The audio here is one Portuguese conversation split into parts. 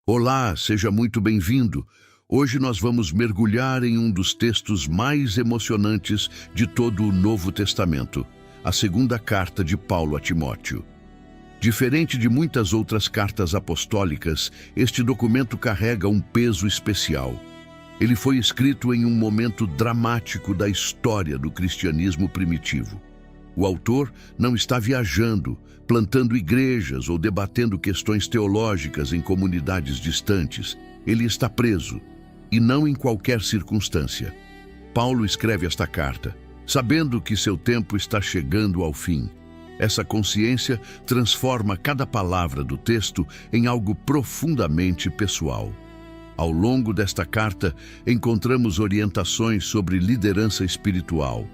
Olá, seja muito bem-vindo. Hoje nós vamos mergulhar em um dos textos mais emocionantes de todo o Novo Testamento, a segunda carta de Paulo a Timóteo. Diferente de muitas outras cartas apostólicas, este documento carrega um peso especial. Ele foi escrito em um momento dramático da história do cristianismo primitivo. O autor não está viajando, plantando igrejas ou debatendo questões teológicas em comunidades distantes. Ele está preso, e não em qualquer circunstância. Paulo escreve esta carta, sabendo que seu tempo está chegando ao fim. Essa consciência transforma cada palavra do texto em algo profundamente pessoal. Ao longo desta carta, encontramos orientações sobre liderança espiritual,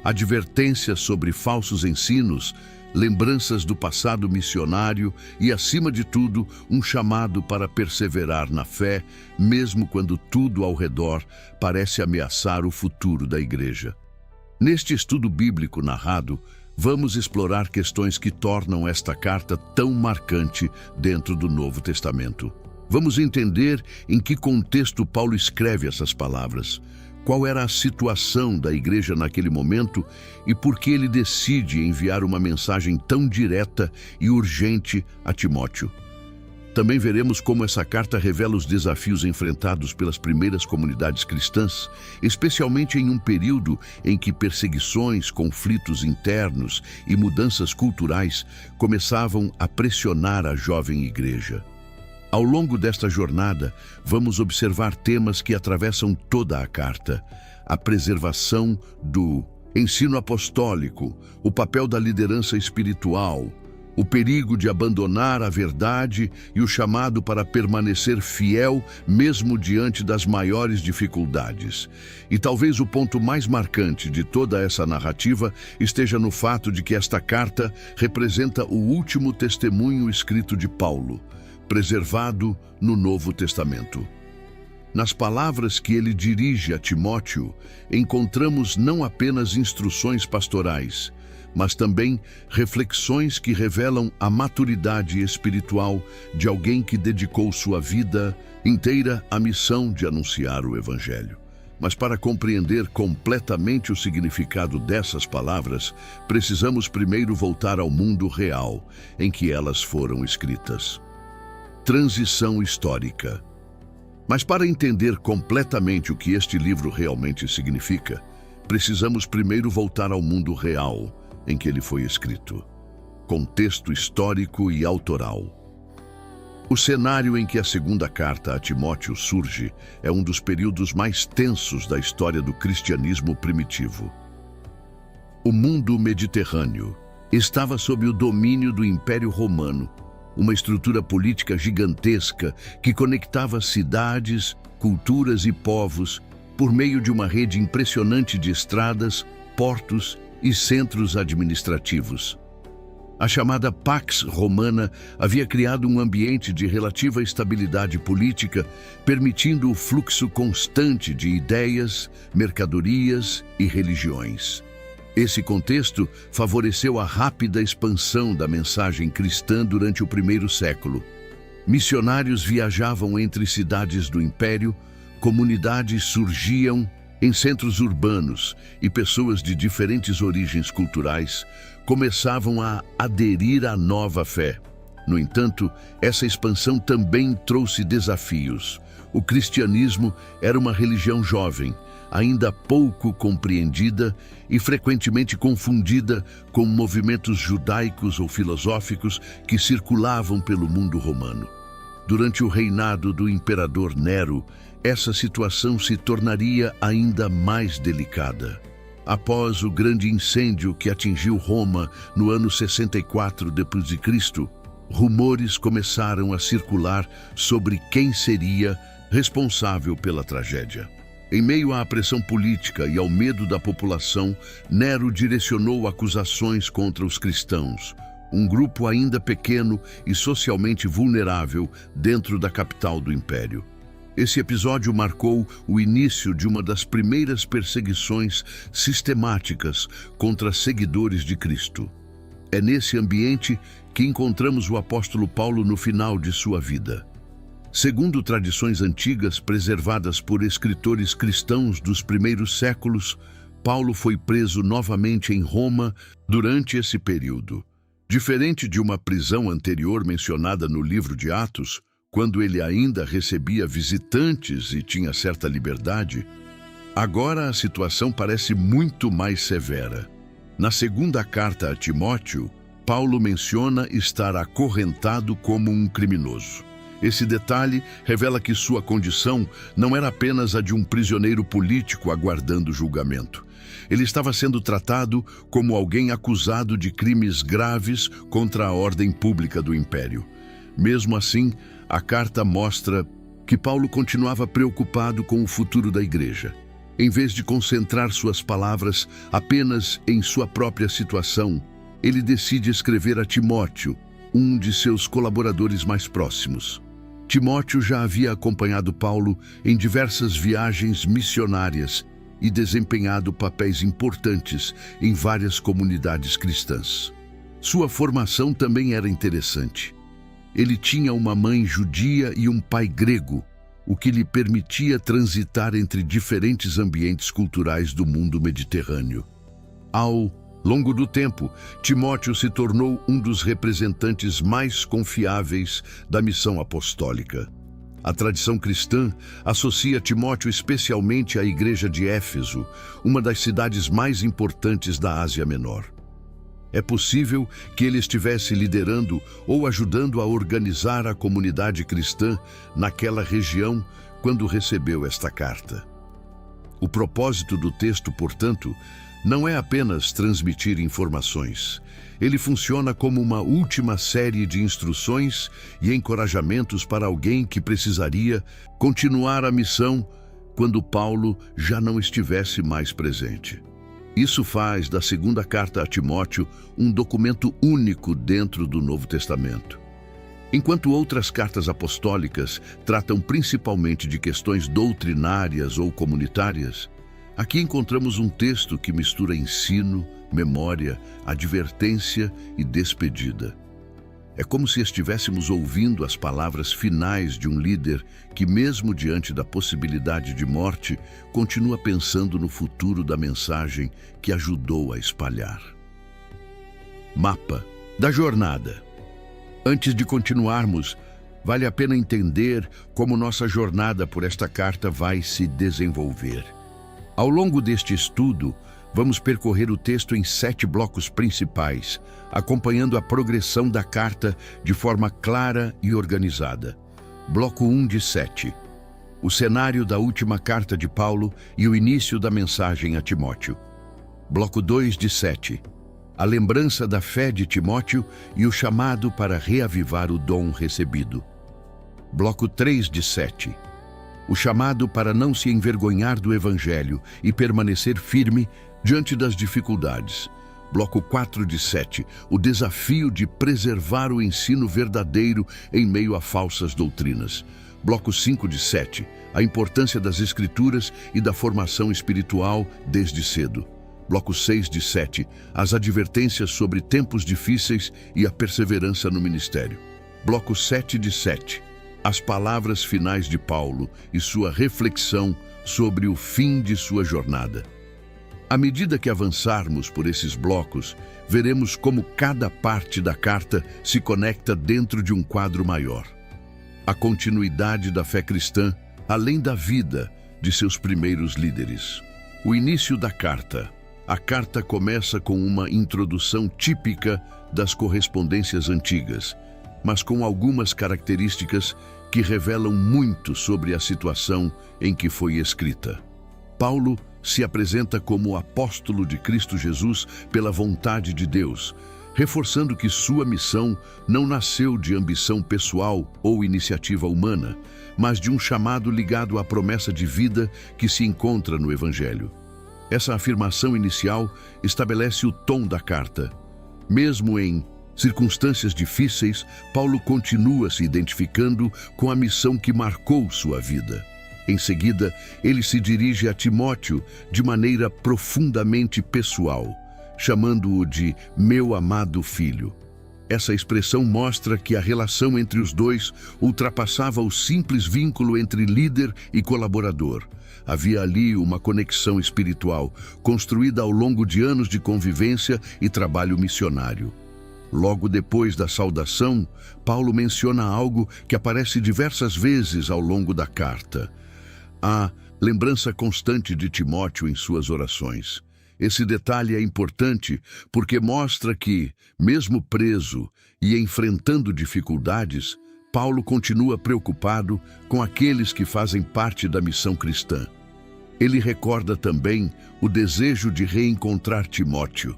advertências sobre falsos ensinos, lembranças do passado missionário e, acima de tudo, um chamado para perseverar na fé, mesmo quando tudo ao redor parece ameaçar o futuro da igreja. Neste estudo bíblico narrado, vamos explorar questões que tornam esta carta tão marcante dentro do Novo Testamento. Vamos entender em que contexto Paulo escreve essas palavras, qual era a situação da igreja naquele momento e por que ele decide enviar uma mensagem tão direta e urgente a Timóteo. Também veremos como essa carta revela os desafios enfrentados pelas primeiras comunidades cristãs, especialmente em um período em que perseguições, conflitos internos e mudanças culturais começavam a pressionar a jovem igreja. Ao longo desta jornada, vamos observar temas que atravessam toda a carta: a preservação do ensino apostólico, o papel da liderança espiritual, o perigo de abandonar a verdade e o chamado para permanecer fiel mesmo diante das maiores dificuldades. E talvez o ponto mais marcante de toda essa narrativa esteja no fato de que esta carta representa o último testemunho escrito de Paulo, preservado no Novo Testamento. Nas palavras que ele dirige a Timóteo, encontramos não apenas instruções pastorais, mas também reflexões que revelam a maturidade espiritual de alguém que dedicou sua vida inteira à missão de anunciar o Evangelho. Mas para compreender completamente o significado dessas palavras, precisamos primeiro voltar ao mundo real em que elas foram escritas. Transição histórica. Mas para entender completamente o que este livro realmente significa, precisamos primeiro voltar ao mundo real em que ele foi escrito. Contexto histórico e autoral. O cenário em que a segunda carta a Timóteo surge é um dos períodos mais tensos da história do cristianismo primitivo. O mundo mediterrâneo estava sob o domínio do Império Romano, uma estrutura política gigantesca que conectava cidades, culturas e povos por meio de uma rede impressionante de estradas, portos e centros administrativos. A chamada Pax Romana havia criado um ambiente de relativa estabilidade política, permitindo o fluxo constante de ideias, mercadorias e religiões. Esse contexto favoreceu a rápida expansão da mensagem cristã durante o primeiro século. Missionários viajavam entre cidades do Império, comunidades surgiam em centros urbanos e pessoas de diferentes origens culturais começavam a aderir à nova fé. No entanto, essa expansão também trouxe desafios. O cristianismo era uma religião jovem, ainda pouco compreendida e frequentemente confundida com movimentos judaicos ou filosóficos que circulavam pelo mundo romano. Durante o reinado do imperador Nero, essa situação se tornaria ainda mais delicada. Após o grande incêndio que atingiu Roma no ano 64 d.C., rumores começaram a circular sobre quem seria responsável pela tragédia. Em meio à pressão política e ao medo da população, Nero direcionou acusações contra os cristãos, um grupo ainda pequeno e socialmente vulnerável dentro da capital do Império. Esse episódio marcou o início de uma das primeiras perseguições sistemáticas contra seguidores de Cristo. É nesse ambiente que encontramos o apóstolo Paulo no final de sua vida. Segundo tradições antigas preservadas por escritores cristãos dos primeiros séculos, Paulo foi preso novamente em Roma durante esse período. Diferente de uma prisão anterior mencionada no livro de Atos, quando ele ainda recebia visitantes e tinha certa liberdade, agora a situação parece muito mais severa. Na segunda carta a Timóteo, Paulo menciona estar acorrentado como um criminoso. Esse detalhe revela que sua condição não era apenas a de um prisioneiro político aguardando julgamento. Ele estava sendo tratado como alguém acusado de crimes graves contra a ordem pública do império. Mesmo assim, a carta mostra que Paulo continuava preocupado com o futuro da igreja. Em vez de concentrar suas palavras apenas em sua própria situação, ele decide escrever a Timóteo, um de seus colaboradores mais próximos. Timóteo já havia acompanhado Paulo em diversas viagens missionárias e desempenhado papéis importantes em várias comunidades cristãs. Sua formação também era interessante. Ele tinha uma mãe judia e um pai grego, o que lhe permitia transitar entre diferentes ambientes culturais do mundo mediterrâneo. Ao longo do tempo, Timóteo se tornou um dos representantes mais confiáveis da missão apostólica. A tradição cristã associa Timóteo especialmente à igreja de Éfeso, uma das cidades mais importantes da Ásia Menor. É possível que ele estivesse liderando ou ajudando a organizar a comunidade cristã naquela região quando recebeu esta carta. O propósito do texto, portanto, não é apenas transmitir informações. Ele funciona como uma última série de instruções e encorajamentos para alguém que precisaria continuar a missão quando Paulo já não estivesse mais presente. Isso faz da segunda carta a Timóteo um documento único dentro do Novo Testamento. Enquanto outras cartas apostólicas tratam principalmente de questões doutrinárias ou comunitárias, aqui encontramos um texto que mistura ensino, memória, advertência e despedida. É como se estivéssemos ouvindo as palavras finais de um líder que, mesmo diante da possibilidade de morte, continua pensando no futuro da mensagem que ajudou a espalhar. Mapa da jornada. Antes de continuarmos, vale a pena entender como nossa jornada por esta carta vai se desenvolver. Ao longo deste estudo, vamos percorrer o texto em 7 blocos principais, acompanhando a progressão da carta de forma clara e organizada. Bloco 1 de 7. O cenário da última carta de Paulo e o início da mensagem a Timóteo. Bloco 2 de 7. A lembrança da fé de Timóteo e o chamado para reavivar o dom recebido. Bloco 3 de 7. O chamado para não se envergonhar do Evangelho e permanecer firme diante das dificuldades. Bloco 4 de 7. O desafio de preservar o ensino verdadeiro em meio a falsas doutrinas. Bloco 5 de 7. A importância das Escrituras e da formação espiritual desde cedo. Bloco 6 de 7. As advertências sobre tempos difíceis e a perseverança no ministério. Bloco 7 de 7. As palavras finais de Paulo e sua reflexão sobre o fim de sua jornada. À medida que avançarmos por esses blocos, veremos como cada parte da carta se conecta dentro de um quadro maior. A continuidade da fé cristã, além da vida de seus primeiros líderes. O início da carta. A carta começa com uma introdução típica das correspondências antigas, mas com algumas características que revelam muito sobre a situação em que foi escrita. Paulo se apresenta como apóstolo de Cristo Jesus pela vontade de Deus, reforçando que sua missão não nasceu de ambição pessoal ou iniciativa humana, mas de um chamado ligado à promessa de vida que se encontra no Evangelho. Essa afirmação inicial estabelece o tom da carta. Mesmo em circunstâncias difíceis, Paulo continua se identificando com a missão que marcou sua vida. Em seguida, ele se dirige a Timóteo de maneira profundamente pessoal, chamando-o de meu amado filho. Essa expressão mostra que a relação entre os dois ultrapassava o simples vínculo entre líder e colaborador. Havia ali uma conexão espiritual, construída ao longo de anos de convivência e trabalho missionário. Logo depois da saudação, Paulo menciona algo que aparece diversas vezes ao longo da carta: a lembrança constante de Timóteo em suas orações. Esse detalhe é importante porque mostra que, mesmo preso e enfrentando dificuldades, Paulo continua preocupado com aqueles que fazem parte da missão cristã. Ele recorda também o desejo de reencontrar Timóteo.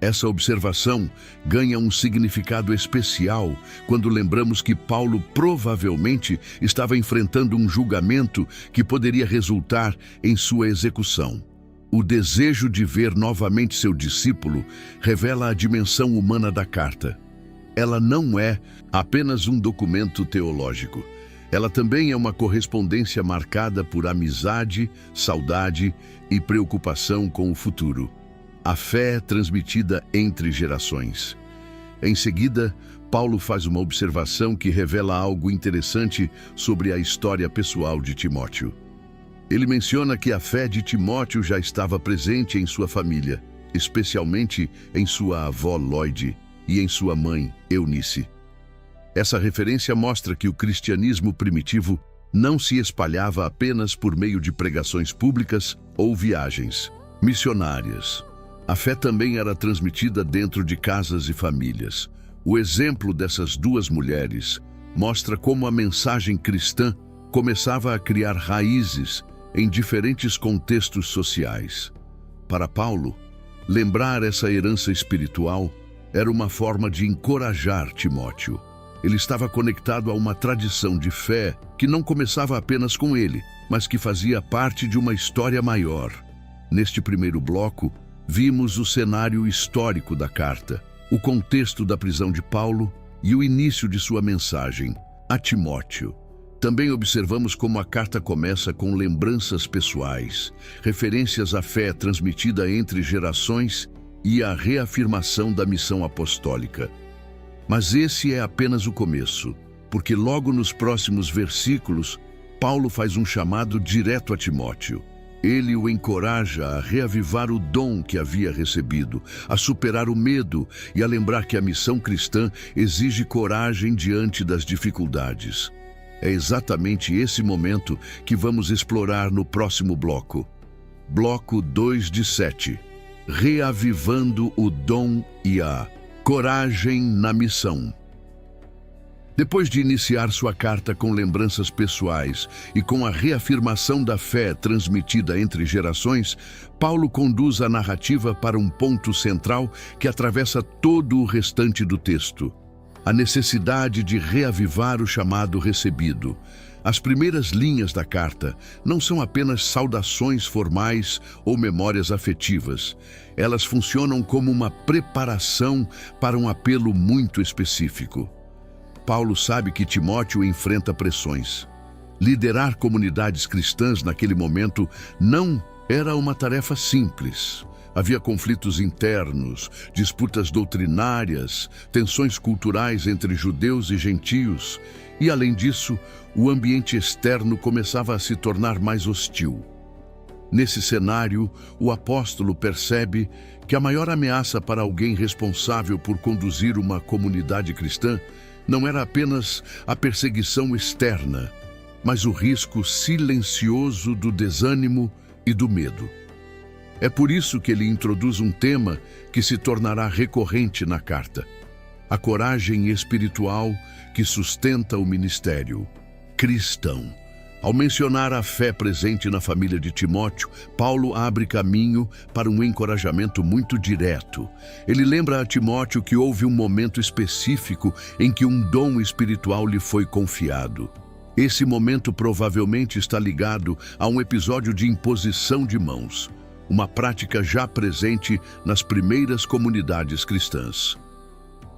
Essa observação ganha um significado especial quando lembramos que Paulo provavelmente estava enfrentando um julgamento que poderia resultar em sua execução. O desejo de ver novamente seu discípulo revela a dimensão humana da carta. Ela não é apenas um documento teológico. Ela também é uma correspondência marcada por amizade, saudade e preocupação com o futuro. A fé é transmitida entre gerações. Em seguida, Paulo faz uma observação que revela algo interessante sobre a história pessoal de Timóteo. Ele menciona que a fé de Timóteo já estava presente em sua família, especialmente em sua avó Lóide e em sua mãe, Eunice. Essa referência mostra que o cristianismo primitivo não se espalhava apenas por meio de pregações públicas ou viagens missionárias. A fé também era transmitida dentro de casas e famílias. O exemplo dessas duas mulheres mostra como a mensagem cristã começava a criar raízes em diferentes contextos sociais. Para Paulo, lembrar essa herança espiritual era uma forma de encorajar Timóteo. Ele estava conectado a uma tradição de fé que não começava apenas com ele, mas que fazia parte de uma história maior. Neste primeiro bloco, vimos o cenário histórico da carta, o contexto da prisão de Paulo e o início de sua mensagem a Timóteo. Também observamos como a carta começa com lembranças pessoais, referências à fé transmitida entre gerações e a reafirmação da missão apostólica. Mas esse é apenas o começo, porque logo nos próximos versículos, Paulo faz um chamado direto a Timóteo. Ele o encoraja a reavivar o dom que havia recebido, a superar o medo e a lembrar que a missão cristã exige coragem diante das dificuldades. É exatamente esse momento que vamos explorar no próximo bloco. Bloco 2 de 7. Reavivando o dom e a coragem na missão. Depois de iniciar sua carta com lembranças pessoais e com a reafirmação da fé transmitida entre gerações, Paulo conduz a narrativa para um ponto central que atravessa todo o restante do texto: a necessidade de reavivar o chamado recebido. As primeiras linhas da carta não são apenas saudações formais ou memórias afetivas. Elas funcionam como uma preparação para um apelo muito específico. Paulo sabe que Timóteo enfrenta pressões. Liderar comunidades cristãs naquele momento não era uma tarefa simples. Havia conflitos internos, disputas doutrinárias, tensões culturais entre judeus e gentios, e, além disso, o ambiente externo começava a se tornar mais hostil. Nesse cenário, o apóstolo percebe que a maior ameaça para alguém responsável por conduzir uma comunidade cristã não era apenas a perseguição externa, mas o risco silencioso do desânimo e do medo. É por isso que ele introduz um tema que se tornará recorrente na carta: a coragem espiritual que sustenta o ministério cristão. Ao mencionar a fé presente na família de Timóteo, Paulo abre caminho para um encorajamento muito direto. Ele lembra a Timóteo que houve um momento específico em que um dom espiritual lhe foi confiado. Esse momento provavelmente está ligado a um episódio de imposição de mãos, uma prática já presente nas primeiras comunidades cristãs.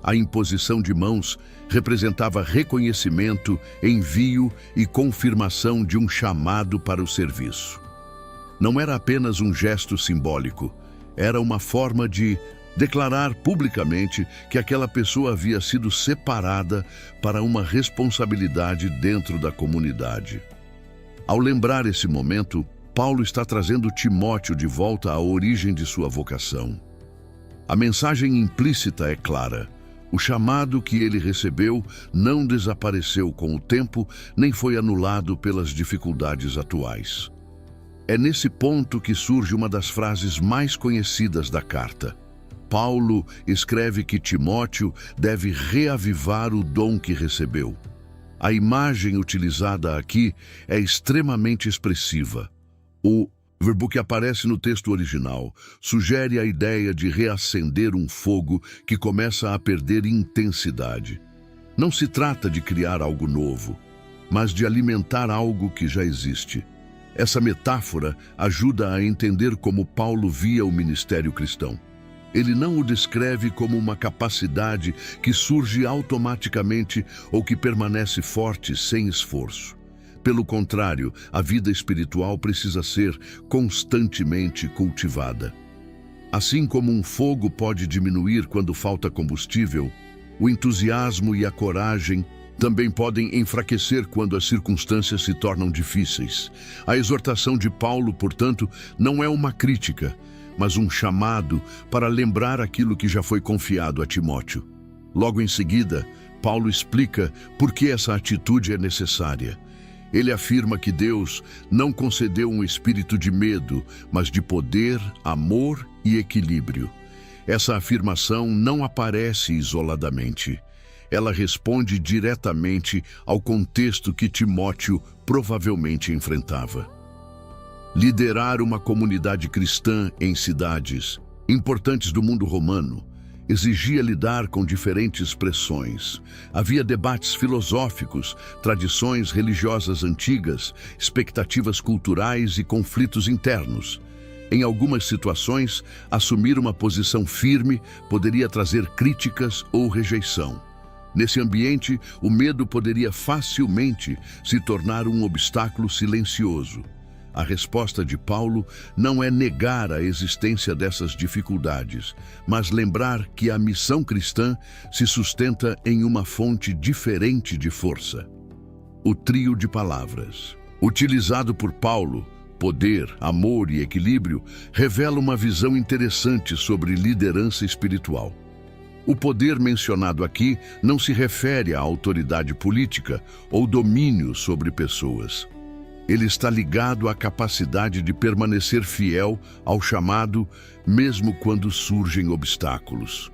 A imposição de mãos representava reconhecimento, envio e confirmação de um chamado para o serviço. Não era apenas um gesto simbólico, era uma forma de declarar publicamente que aquela pessoa havia sido separada para uma responsabilidade dentro da comunidade. Ao lembrar esse momento, Paulo está trazendo Timóteo de volta à origem de sua vocação. A mensagem implícita é clara. O chamado que ele recebeu não desapareceu com o tempo, nem foi anulado pelas dificuldades atuais. É nesse ponto que surge uma das frases mais conhecidas da carta. Paulo escreve que Timóteo deve reavivar o dom que recebeu. A imagem utilizada aqui é extremamente expressiva. O verbo que aparece no texto original sugere a ideia de reacender um fogo que começa a perder intensidade. Não se trata de criar algo novo, mas de alimentar algo que já existe. Essa metáfora ajuda a entender como Paulo via o ministério cristão. Ele não o descreve como uma capacidade que surge automaticamente ou que permanece forte sem esforço. Pelo contrário, a vida espiritual precisa ser constantemente cultivada. Assim como um fogo pode diminuir quando falta combustível, o entusiasmo e a coragem também podem enfraquecer quando as circunstâncias se tornam difíceis. A exortação de Paulo, portanto, não é uma crítica, mas um chamado para lembrar aquilo que já foi confiado a Timóteo. Logo em seguida, Paulo explica por que essa atitude é necessária. Ele afirma que Deus não concedeu um espírito de medo, mas de poder, amor e equilíbrio. Essa afirmação não aparece isoladamente. Ela responde diretamente ao contexto que Timóteo provavelmente enfrentava. Liderar uma comunidade cristã em cidades importantes do mundo romano exigia lidar com diferentes pressões. Havia debates filosóficos, tradições religiosas antigas, expectativas culturais e conflitos internos. Em algumas situações, assumir uma posição firme poderia trazer críticas ou rejeição. Nesse ambiente, o medo poderia facilmente se tornar um obstáculo silencioso. A resposta de Paulo não é negar a existência dessas dificuldades, mas lembrar que a missão cristã se sustenta em uma fonte diferente de força. O trio de palavras, utilizado por Paulo, poder, amor e equilíbrio, revela uma visão interessante sobre liderança espiritual. O poder mencionado aqui não se refere à autoridade política ou domínio sobre pessoas. Ele está ligado à capacidade de permanecer fiel ao chamado, mesmo quando surgem obstáculos.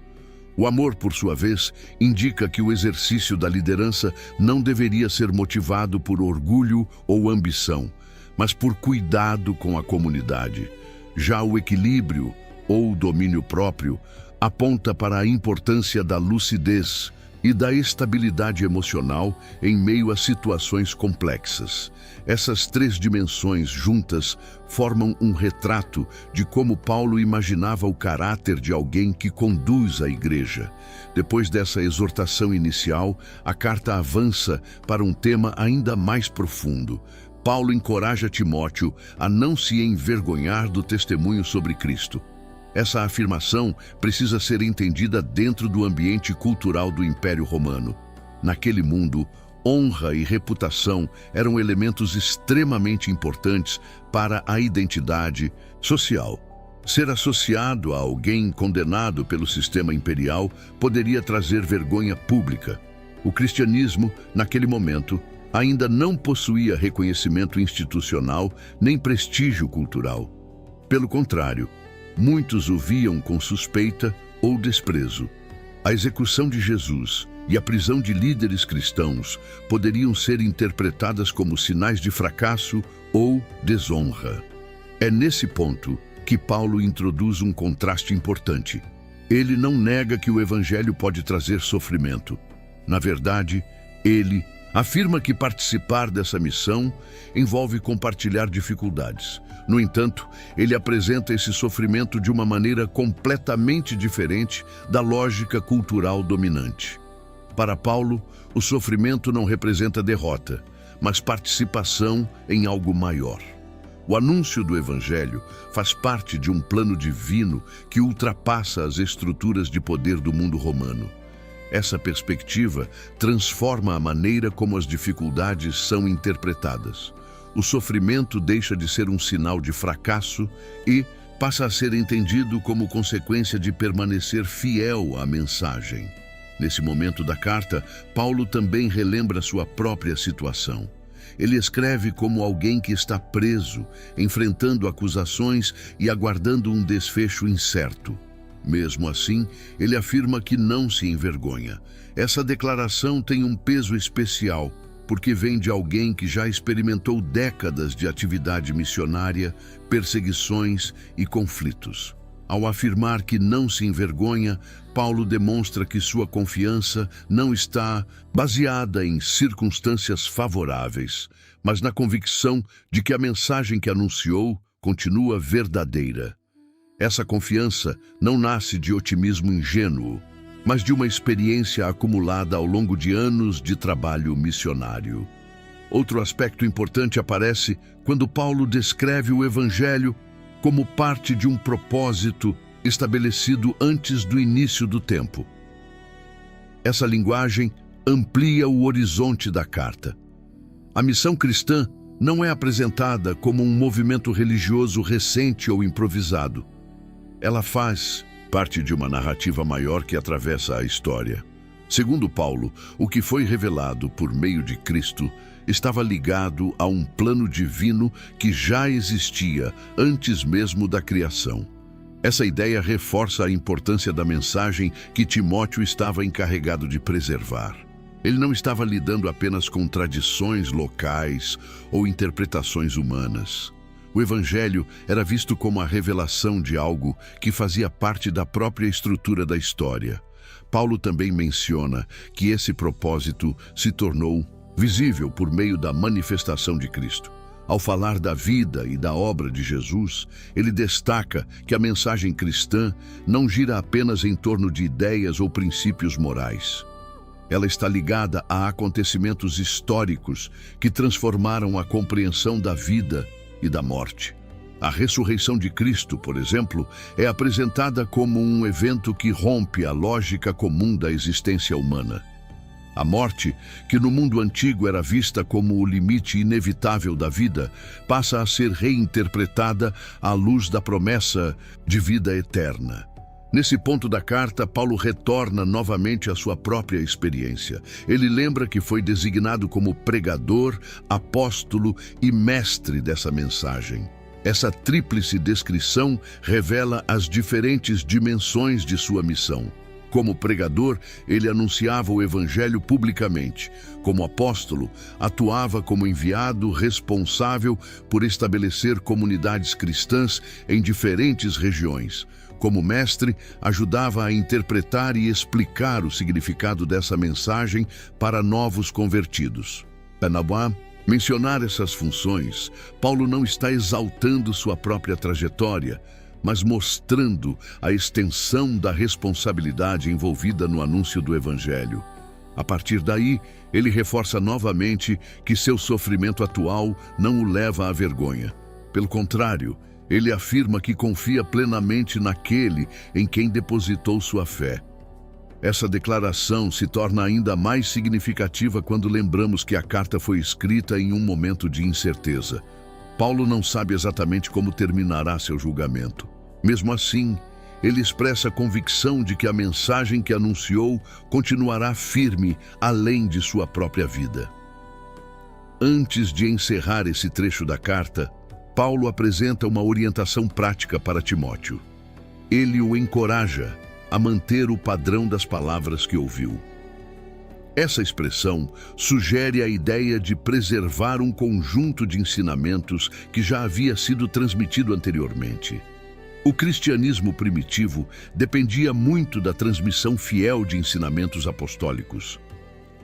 O amor, por sua vez, indica que o exercício da liderança não deveria ser motivado por orgulho ou ambição, mas por cuidado com a comunidade. Já o equilíbrio, ou domínio próprio, aponta para a importância da lucidez e da estabilidade emocional em meio a situações complexas. Essas três dimensões juntas formam um retrato de como Paulo imaginava o caráter de alguém que conduz a igreja. Depois dessa exortação inicial, a carta avança para um tema ainda mais profundo. Paulo encoraja Timóteo a não se envergonhar do testemunho sobre Cristo. Essa afirmação precisa ser entendida dentro do ambiente cultural do Império Romano. Naquele mundo, honra e reputação eram elementos extremamente importantes para a identidade social. Ser associado a alguém condenado pelo sistema imperial poderia trazer vergonha pública. O cristianismo, naquele momento, ainda não possuía reconhecimento institucional nem prestígio cultural. Pelo contrário, muitos o viam com suspeita ou desprezo. A execução de Jesus e a prisão de líderes cristãos poderiam ser interpretadas como sinais de fracasso ou desonra. É nesse ponto que Paulo introduz um contraste importante. Ele não nega que o evangelho pode trazer sofrimento. Na verdade, ele afirma que participar dessa missão envolve compartilhar dificuldades. No entanto, ele apresenta esse sofrimento de uma maneira completamente diferente da lógica cultural dominante. Para Paulo, o sofrimento não representa derrota, mas participação em algo maior. O anúncio do Evangelho faz parte de um plano divino que ultrapassa as estruturas de poder do mundo romano. Essa perspectiva transforma a maneira como as dificuldades são interpretadas. O sofrimento deixa de ser um sinal de fracasso e passa a ser entendido como consequência de permanecer fiel à mensagem. Nesse momento da carta, Paulo também relembra sua própria situação. Ele escreve como alguém que está preso, enfrentando acusações e aguardando um desfecho incerto. Mesmo assim, ele afirma que não se envergonha. Essa declaração tem um peso especial, porque vem de alguém que já experimentou décadas de atividade missionária, perseguições e conflitos. Ao afirmar que não se envergonha, Paulo demonstra que sua confiança não está baseada em circunstâncias favoráveis, mas na convicção de que a mensagem que anunciou continua verdadeira. Essa confiança não nasce de otimismo ingênuo, mas de uma experiência acumulada ao longo de anos de trabalho missionário. Outro aspecto importante aparece quando Paulo descreve o Evangelho como parte de um propósito estabelecido antes do início do tempo. Essa linguagem amplia o horizonte da carta. A missão cristã não é apresentada como um movimento religioso recente ou improvisado. Ela faz parte de uma narrativa maior que atravessa a história. Segundo Paulo, o que foi revelado por meio de Cristo estava ligado a um plano divino que já existia antes mesmo da criação. Essa ideia reforça a importância da mensagem que Timóteo estava encarregado de preservar. Ele não estava lidando apenas com tradições locais ou interpretações humanas. O Evangelho era visto como a revelação de algo que fazia parte da própria estrutura da história. Paulo também menciona que esse propósito se tornou visível por meio da manifestação de Cristo. Ao falar da vida e da obra de Jesus, ele destaca que a mensagem cristã não gira apenas em torno de ideias ou princípios morais. Ela está ligada a acontecimentos históricos que transformaram a compreensão da vida e da morte. A ressurreição de Cristo, por exemplo, é apresentada como um evento que rompe a lógica comum da existência humana. A morte, que no mundo antigo era vista como o limite inevitável da vida, passa a ser reinterpretada à luz da promessa de vida eterna. Nesse ponto da carta, Paulo retorna novamente à sua própria experiência. Ele lembra que foi designado como pregador, apóstolo e mestre dessa mensagem. Essa tríplice descrição revela as diferentes dimensões de sua missão. Como pregador, ele anunciava o Evangelho publicamente. Como apóstolo, atuava como enviado responsável por estabelecer comunidades cristãs em diferentes regiões. Como mestre, ajudava a interpretar e explicar o significado dessa mensagem para novos convertidos. Ao mencionar essas funções, Paulo não está exaltando sua própria trajetória, mas mostrando a extensão da responsabilidade envolvida no anúncio do Evangelho. A partir daí, ele reforça novamente que seu sofrimento atual não o leva à vergonha. Pelo contrário, ele afirma que confia plenamente naquele em quem depositou sua fé. Essa declaração se torna ainda mais significativa quando lembramos que a carta foi escrita em um momento de incerteza. Paulo não sabe exatamente como terminará seu julgamento. Mesmo assim, ele expressa a convicção de que a mensagem que anunciou continuará firme além de sua própria vida. Antes de encerrar esse trecho da carta, Paulo apresenta uma orientação prática para Timóteo. Ele o encoraja a manter o padrão das palavras que ouviu. Essa expressão sugere a ideia de preservar um conjunto de ensinamentos que já havia sido transmitido anteriormente. O cristianismo primitivo dependia muito da transmissão fiel de ensinamentos apostólicos.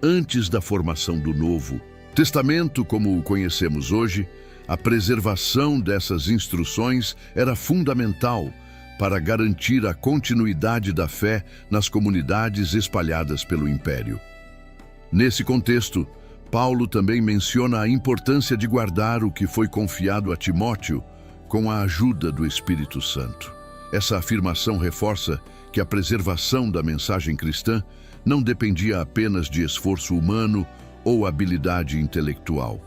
Antes da formação do Novo Testamento, como o conhecemos hoje, a preservação dessas instruções era fundamental para garantir a continuidade da fé nas comunidades espalhadas pelo Império. Nesse contexto, Paulo também menciona a importância de guardar o que foi confiado a Timóteo com a ajuda do Espírito Santo. Essa afirmação reforça que a preservação da mensagem cristã não dependia apenas de esforço humano ou habilidade intelectual.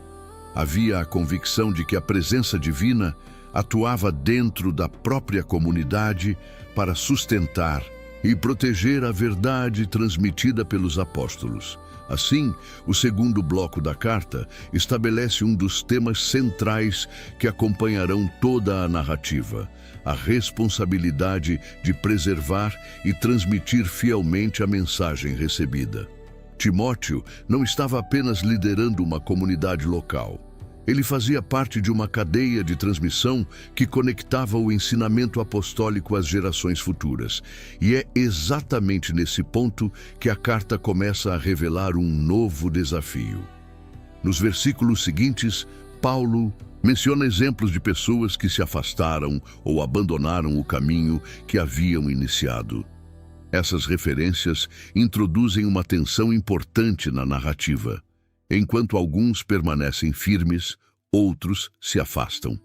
Havia a convicção de que a presença divina atuava dentro da própria comunidade para sustentar e proteger a verdade transmitida pelos apóstolos. Assim, o segundo bloco da carta estabelece um dos temas centrais que acompanharão toda a narrativa: a responsabilidade de preservar e transmitir fielmente a mensagem recebida. Timóteo não estava apenas liderando uma comunidade local. Ele fazia parte de uma cadeia de transmissão que conectava o ensinamento apostólico às gerações futuras. E é exatamente nesse ponto que a carta começa a revelar um novo desafio. Nos versículos seguintes, Paulo menciona exemplos de pessoas que se afastaram ou abandonaram o caminho que haviam iniciado. Essas referências introduzem uma tensão importante na narrativa. Enquanto alguns permanecem firmes, outros se afastam.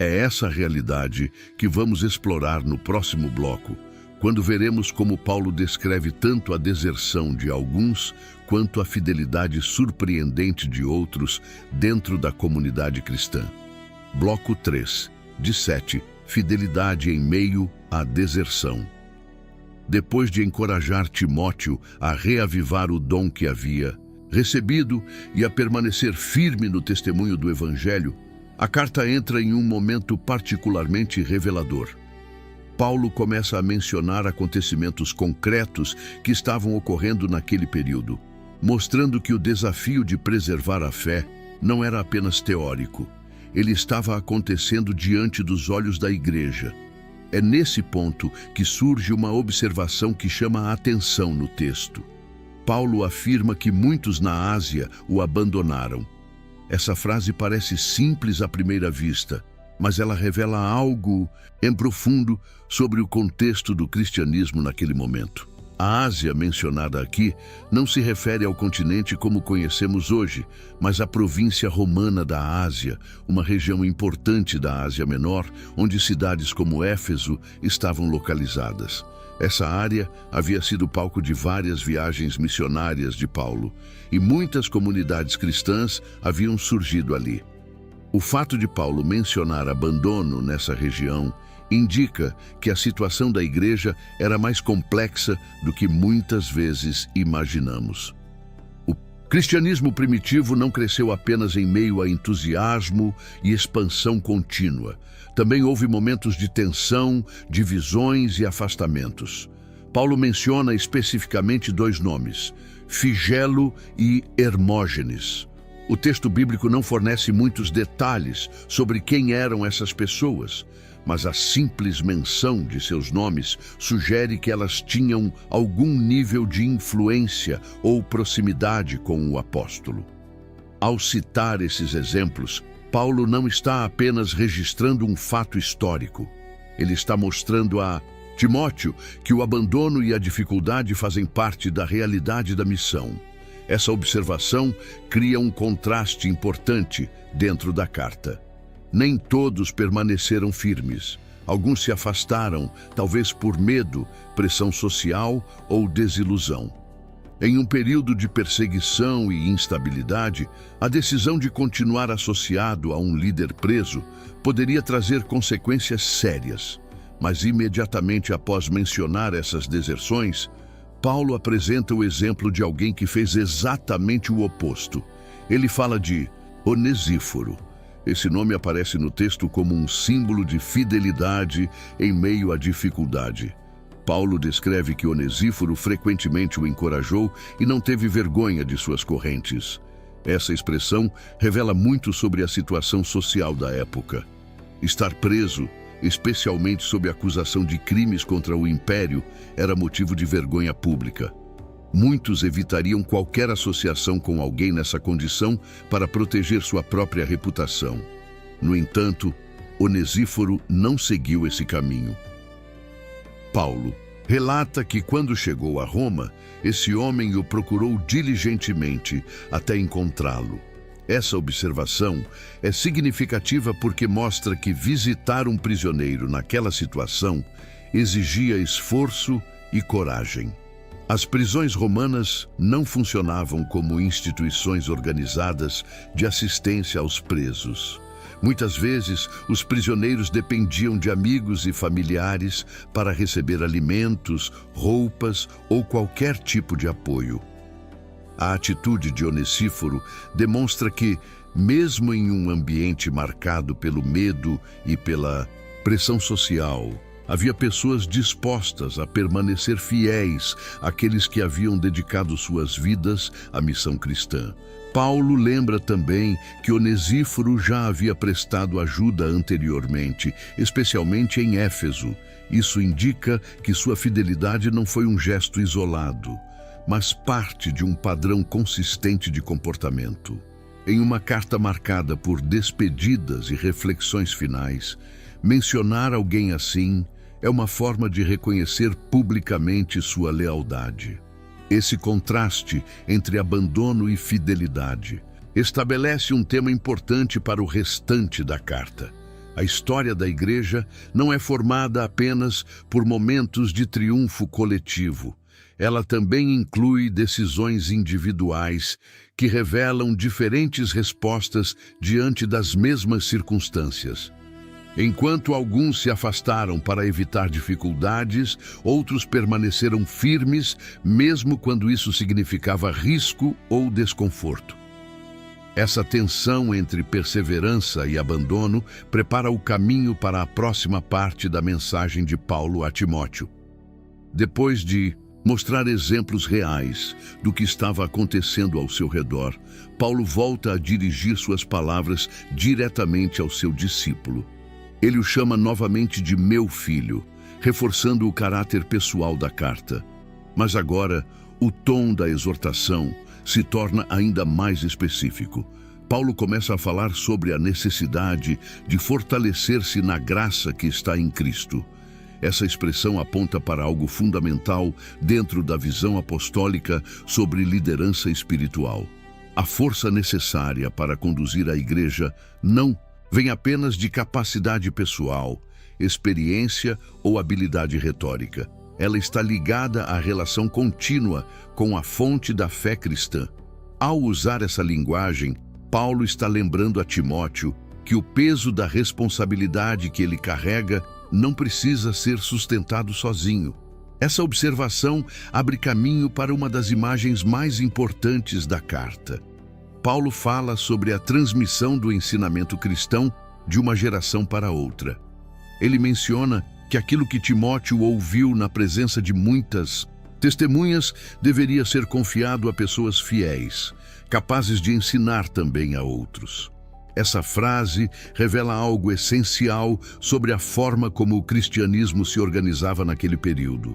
É essa realidade que vamos explorar no próximo bloco, quando veremos como Paulo descreve tanto a deserção de alguns quanto a fidelidade surpreendente de outros dentro da comunidade cristã. Bloco 3, de 7, fidelidade em meio à deserção. Depois de encorajar Timóteo a reavivar o dom que havia recebido e a permanecer firme no testemunho do Evangelho, a carta entra em um momento particularmente revelador. Paulo começa a mencionar acontecimentos concretos que estavam ocorrendo naquele período, mostrando que o desafio de preservar a fé não era apenas teórico. Ele estava acontecendo diante dos olhos da igreja. É nesse ponto que surge uma observação que chama a atenção no texto. Paulo afirma que muitos na Ásia o abandonaram. Essa frase parece simples à primeira vista, mas ela revela algo em profundo sobre o contexto do cristianismo naquele momento. A Ásia mencionada aqui não se refere ao continente como conhecemos hoje, mas à província romana da Ásia, uma região importante da Ásia Menor, onde cidades como Éfeso estavam localizadas. Essa área havia sido palco de várias viagens missionárias de Paulo, e muitas comunidades cristãs haviam surgido ali. O fato de Paulo mencionar abandono nessa região indica que a situação da igreja era mais complexa do que muitas vezes imaginamos. O cristianismo primitivo não cresceu apenas em meio a entusiasmo e expansão contínua. Também houve momentos de tensão, divisões e afastamentos. Paulo menciona especificamente dois nomes: Figelo e Hermógenes. O texto bíblico não fornece muitos detalhes sobre quem eram essas pessoas, mas a simples menção de seus nomes sugere que elas tinham algum nível de influência ou proximidade com o apóstolo. Ao citar esses exemplos, Paulo não está apenas registrando um fato histórico. Ele está mostrando a Timóteo que o abandono e a dificuldade fazem parte da realidade da missão. Essa observação cria um contraste importante dentro da carta. Nem todos permaneceram firmes. Alguns se afastaram, talvez por medo, pressão social ou desilusão. Em um período de perseguição e instabilidade, a decisão de continuar associado a um líder preso poderia trazer consequências sérias. Mas imediatamente após mencionar essas deserções, Paulo apresenta o exemplo de alguém que fez exatamente o oposto. Ele fala de Onesíforo. Esse nome aparece no texto como um símbolo de fidelidade em meio à dificuldade. Paulo descreve que Onesíforo frequentemente o encorajou e não teve vergonha de suas correntes. Essa expressão revela muito sobre a situação social da época. Estar preso, especialmente sob acusação de crimes contra o império, era motivo de vergonha pública. Muitos evitariam qualquer associação com alguém nessa condição para proteger sua própria reputação. No entanto, Onesíforo não seguiu esse caminho. Paulo, Relata que quando chegou a Roma, esse homem o procurou diligentemente até encontrá-lo. Essa observação é significativa porque mostra que visitar um prisioneiro naquela situação exigia esforço e coragem. As prisões romanas não funcionavam como instituições organizadas de assistência aos presos. Muitas vezes, os prisioneiros dependiam de amigos e familiares para receber alimentos, roupas ou qualquer tipo de apoio. A atitude de Onesíforo demonstra que, mesmo em um ambiente marcado pelo medo e pela pressão social, havia pessoas dispostas a permanecer fiéis àqueles que haviam dedicado suas vidas à missão cristã. Paulo lembra também que Onesíforo já havia prestado ajuda anteriormente, especialmente em Éfeso. Isso indica que sua fidelidade não foi um gesto isolado, mas parte de um padrão consistente de comportamento. Em uma carta marcada por despedidas e reflexões finais, mencionar alguém assim é uma forma de reconhecer publicamente sua lealdade. Esse contraste entre abandono e fidelidade estabelece um tema importante para o restante da carta. A história da igreja não é formada apenas por momentos de triunfo coletivo. Ela também inclui decisões individuais que revelam diferentes respostas diante das mesmas circunstâncias. Enquanto alguns se afastaram para evitar dificuldades, outros permaneceram firmes, mesmo quando isso significava risco ou desconforto. Essa tensão entre perseverança e abandono prepara o caminho para a próxima parte da mensagem de Paulo a Timóteo. Depois de mostrar exemplos reais do que estava acontecendo ao seu redor, Paulo volta a dirigir suas palavras diretamente ao seu discípulo. Ele o chama novamente de meu filho, reforçando o caráter pessoal da carta. Mas agora, o tom da exortação se torna ainda mais específico. Paulo começa a falar sobre a necessidade de fortalecer-se na graça que está em Cristo. Essa expressão aponta para algo fundamental dentro da visão apostólica sobre liderança espiritual. A força necessária para conduzir a igreja não vem apenas de capacidade pessoal, experiência ou habilidade retórica. Ela está ligada à relação contínua com a fonte da fé cristã. Ao usar essa linguagem, Paulo está lembrando a Timóteo que o peso da responsabilidade que ele carrega não precisa ser sustentado sozinho. Essa observação abre caminho para uma das imagens mais importantes da carta. Paulo fala sobre a transmissão do ensinamento cristão de uma geração para outra. Ele menciona que aquilo que Timóteo ouviu na presença de muitas testemunhas deveria ser confiado a pessoas fiéis, capazes de ensinar também a outros. Essa frase revela algo essencial sobre a forma como o cristianismo se organizava naquele período.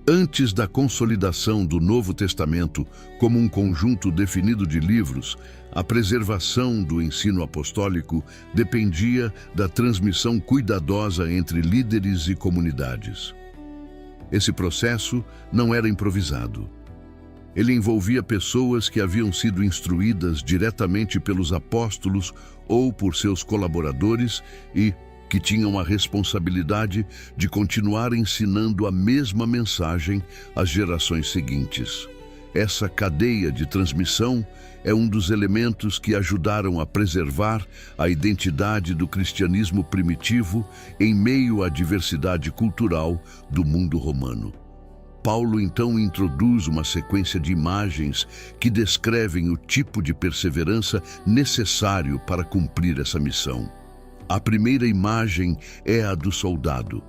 Antes da consolidação do Novo Testamento como um conjunto definido de livros, a preservação do ensino apostólico dependia da transmissão cuidadosa entre líderes e comunidades. Esse processo não era improvisado. Ele envolvia pessoas que haviam sido instruídas diretamente pelos apóstolos ou por seus colaboradores e que tinham a responsabilidade de continuar ensinando a mesma mensagem às gerações seguintes. Essa cadeia de transmissão é um dos elementos que ajudaram a preservar a identidade do cristianismo primitivo em meio à diversidade cultural do mundo romano. Paulo então introduz uma sequência de imagens que descrevem o tipo de perseverança necessário para cumprir essa missão. A primeira imagem é a do soldado.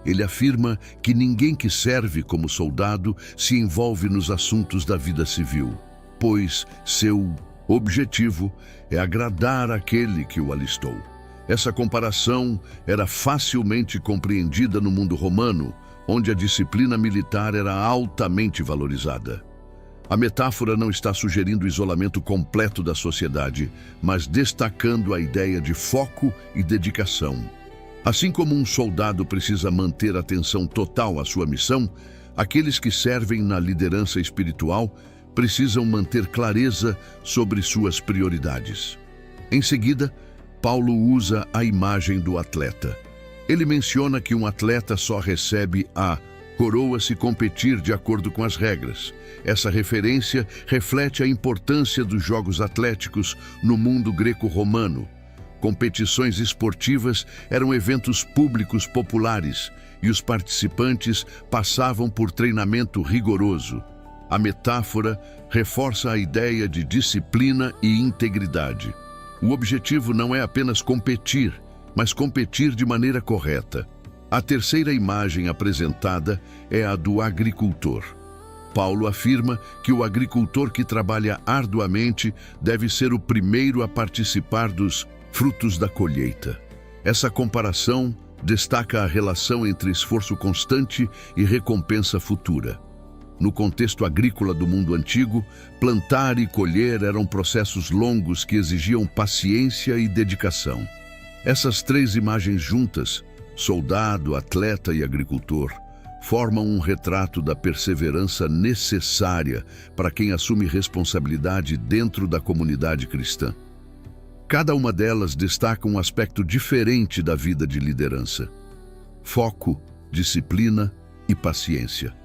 Ele afirma que ninguém que serve como soldado se envolve nos assuntos da vida civil, pois seu objetivo é agradar aquele que o alistou. Essa comparação era facilmente compreendida no mundo romano, onde a disciplina militar era altamente valorizada. A metáfora não está sugerindo o isolamento completo da sociedade, mas destacando a ideia de foco e dedicação. Assim como um soldado precisa manter atenção total à sua missão, Aqueles que servem na liderança espiritual precisam manter clareza sobre suas prioridades. Em seguida, Paulo usa a imagem do atleta. Ele menciona que um atleta só recebe a coroa se competir de acordo com as regras. Essa referência reflete a importância dos jogos atléticos no mundo greco-romano. Competições esportivas eram eventos públicos populares e os participantes passavam por treinamento rigoroso. A metáfora reforça a ideia de disciplina e integridade. O objetivo não é apenas competir, mas competir de maneira correta. A terceira imagem apresentada é a do agricultor. Paulo afirma que o agricultor que trabalha arduamente deve ser o primeiro a participar dos frutos da colheita. Essa comparação destaca a relação entre esforço constante e recompensa futura. No contexto agrícola do mundo antigo, plantar e colher eram processos longos que exigiam paciência e dedicação. Essas três imagens juntas, soldado, atleta e agricultor, formam um retrato da perseverança necessária para quem assume responsabilidade dentro da comunidade cristã. Cada uma delas destaca um aspecto diferente da vida de liderança: foco, disciplina e paciência.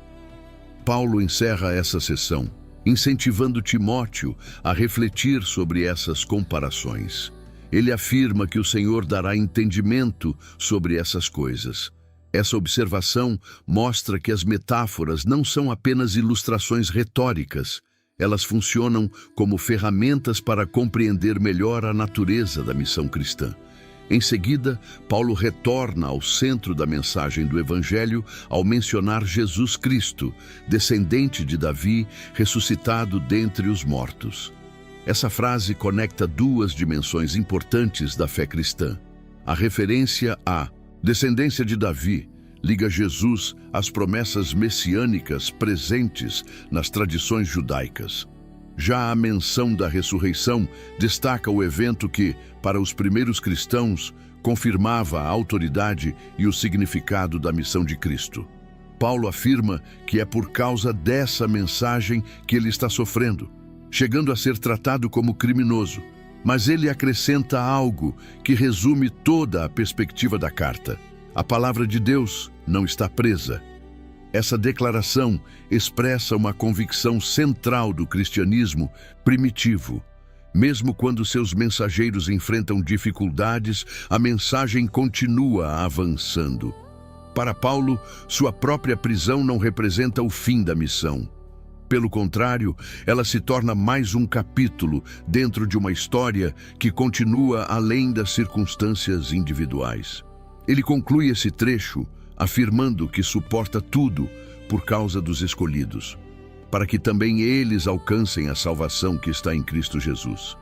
Paulo encerra essa sessão incentivando Timóteo a refletir sobre essas comparações. Ele afirma que o Senhor dará entendimento sobre essas coisas. Essa observação mostra que as metáforas não são apenas ilustrações retóricas. Elas funcionam como ferramentas para compreender melhor a natureza da missão cristã. Em seguida, Paulo retorna ao centro da mensagem do Evangelho ao mencionar Jesus Cristo, descendente de Davi, ressuscitado dentre os mortos. Essa frase conecta duas dimensões importantes da fé cristã. A referência à descendência de Davi liga Jesus às promessas messiânicas presentes nas tradições judaicas. Já a menção da ressurreição destaca o evento que, para os primeiros cristãos, confirmava a autoridade e o significado da missão de Cristo. Paulo afirma que é por causa dessa mensagem que ele está sofrendo, chegando a ser tratado como criminoso. Mas ele acrescenta algo que resume toda a perspectiva da carta: a palavra de Deus não está presa. Essa declaração expressa uma convicção central do cristianismo primitivo. Mesmo quando seus mensageiros enfrentam dificuldades, a mensagem continua avançando. Para Paulo, sua própria prisão não representa o fim da missão. Pelo contrário, ela se torna mais um capítulo dentro de uma história que continua além das circunstâncias individuais. Ele conclui esse trecho afirmando que suporta tudo por causa dos escolhidos, para que também eles alcancem a salvação que está em Cristo Jesus.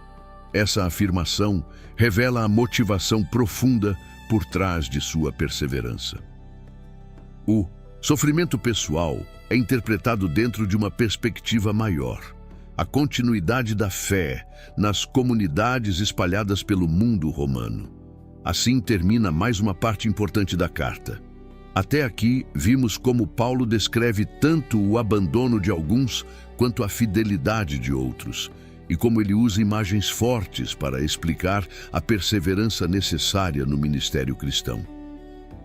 Essa afirmação revela a motivação profunda por trás de sua perseverança. O sofrimento pessoal é interpretado dentro de uma perspectiva maior: a continuidade da fé nas comunidades espalhadas pelo mundo romano. Assim termina mais uma parte importante da carta. Até aqui, vimos como Paulo descreve tanto o abandono de alguns quanto a fidelidade de outros, e como ele usa imagens fortes para explicar a perseverança necessária no ministério cristão.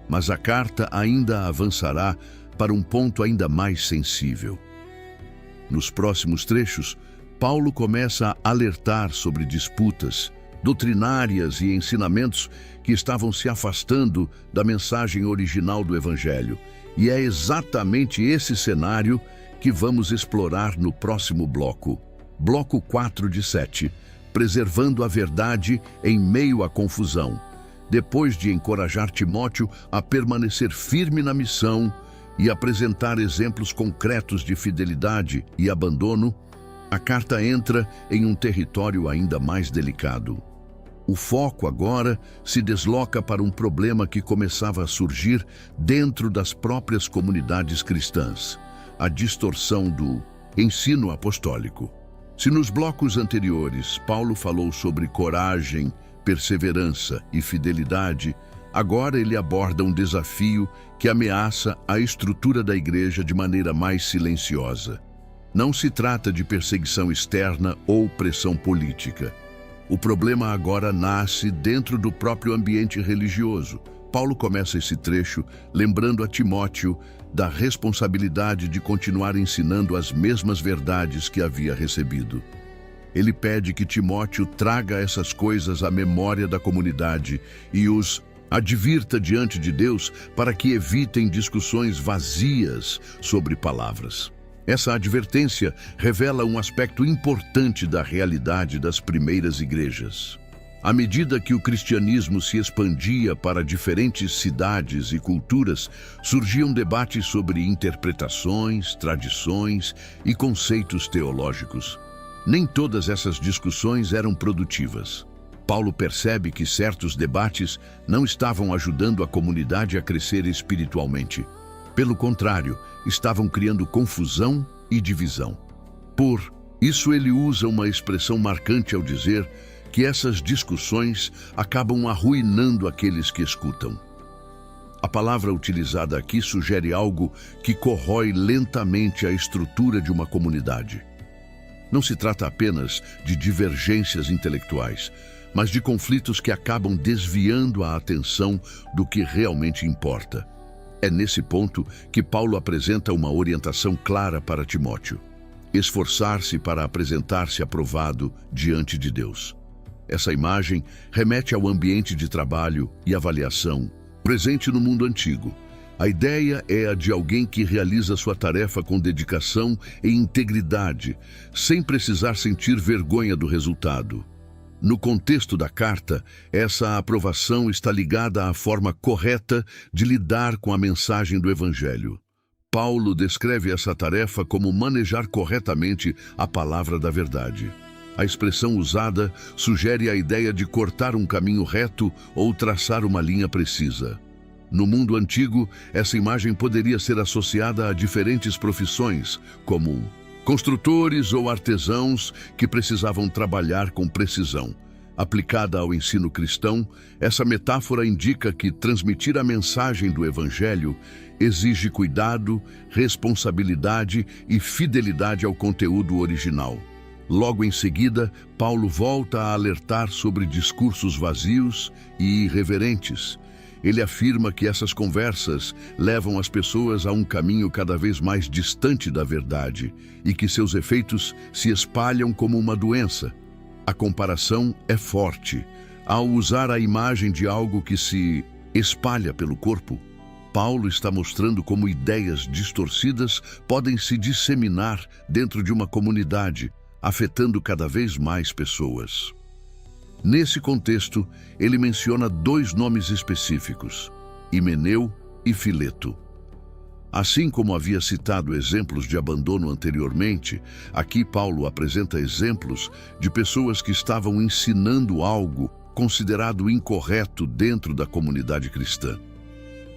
Mas a carta ainda avançará para um ponto ainda mais sensível. Nos próximos trechos, Paulo começa a alertar sobre disputas doutrinárias e ensinamentos que estavam se afastando da mensagem original do Evangelho. E é exatamente esse cenário que vamos explorar no próximo bloco. Bloco 4 de 7, preservando a verdade em meio à confusão. Depois de encorajar Timóteo a permanecer firme na missão e apresentar exemplos concretos de fidelidade e abandono, a carta entra em um território ainda mais delicado. O foco agora se desloca para um problema que começava a surgir dentro das próprias comunidades cristãs: a distorção do ensino apostólico. Se nos blocos anteriores Paulo falou sobre coragem, perseverança e fidelidade, Agora ele aborda um desafio que ameaça a estrutura da igreja de maneira mais silenciosa. Não se trata de perseguição externa ou pressão política. O problema agora nasce dentro do próprio ambiente religioso. Paulo começa esse trecho lembrando a Timóteo da responsabilidade de continuar ensinando as mesmas verdades que havia recebido. Ele pede que Timóteo traga essas coisas à memória da comunidade e os advirta diante de Deus para que evitem discussões vazias sobre palavras. Essa advertência revela um aspecto importante da realidade das primeiras igrejas. À medida que o cristianismo se expandia para diferentes cidades e culturas, surgiam debates sobre interpretações, tradições e conceitos teológicos. Nem todas essas discussões eram produtivas. Paulo percebe que certos debates não estavam ajudando a comunidade a crescer espiritualmente. Pelo contrário, estavam criando confusão e divisão. Por isso ele usa uma expressão marcante ao dizer que essas discussões acabam arruinando aqueles que escutam. A palavra utilizada aqui sugere algo que corrói lentamente a estrutura de uma comunidade. Não se trata apenas de divergências intelectuais, mas de conflitos que acabam desviando a atenção do que realmente importa. É nesse ponto que Paulo apresenta uma orientação clara para Timóteo: esforçar-se para apresentar-se aprovado diante de Deus. Essa imagem remete ao ambiente de trabalho e avaliação presente no mundo antigo. A ideia é a de alguém que realiza sua tarefa com dedicação e integridade, sem precisar sentir vergonha do resultado. No contexto da carta, essa aprovação está ligada à forma correta de lidar com a mensagem do Evangelho. Paulo descreve essa tarefa como manejar corretamente a palavra da verdade. A expressão usada sugere a ideia de cortar um caminho reto ou traçar uma linha precisa. No mundo antigo, essa imagem poderia ser associada a diferentes profissões, como construtores ou artesãos que precisavam trabalhar com precisão. Aplicada ao ensino cristão, essa metáfora indica que transmitir a mensagem do Evangelho exige cuidado, responsabilidade e fidelidade ao conteúdo original. Logo em seguida, Paulo volta a alertar sobre discursos vazios e irreverentes. Ele afirma que essas conversas levam as pessoas a um caminho cada vez mais distante da verdade e que seus efeitos se espalham como uma doença. A comparação é forte. Ao usar a imagem de algo que se espalha pelo corpo, Paulo está mostrando como ideias distorcidas podem se disseminar dentro de uma comunidade, afetando cada vez mais pessoas. Nesse contexto, ele menciona dois nomes específicos: Himeneu e Fileto. Assim como havia citado exemplos de abandono anteriormente, aqui Paulo apresenta exemplos de pessoas que estavam ensinando algo considerado incorreto dentro da comunidade cristã.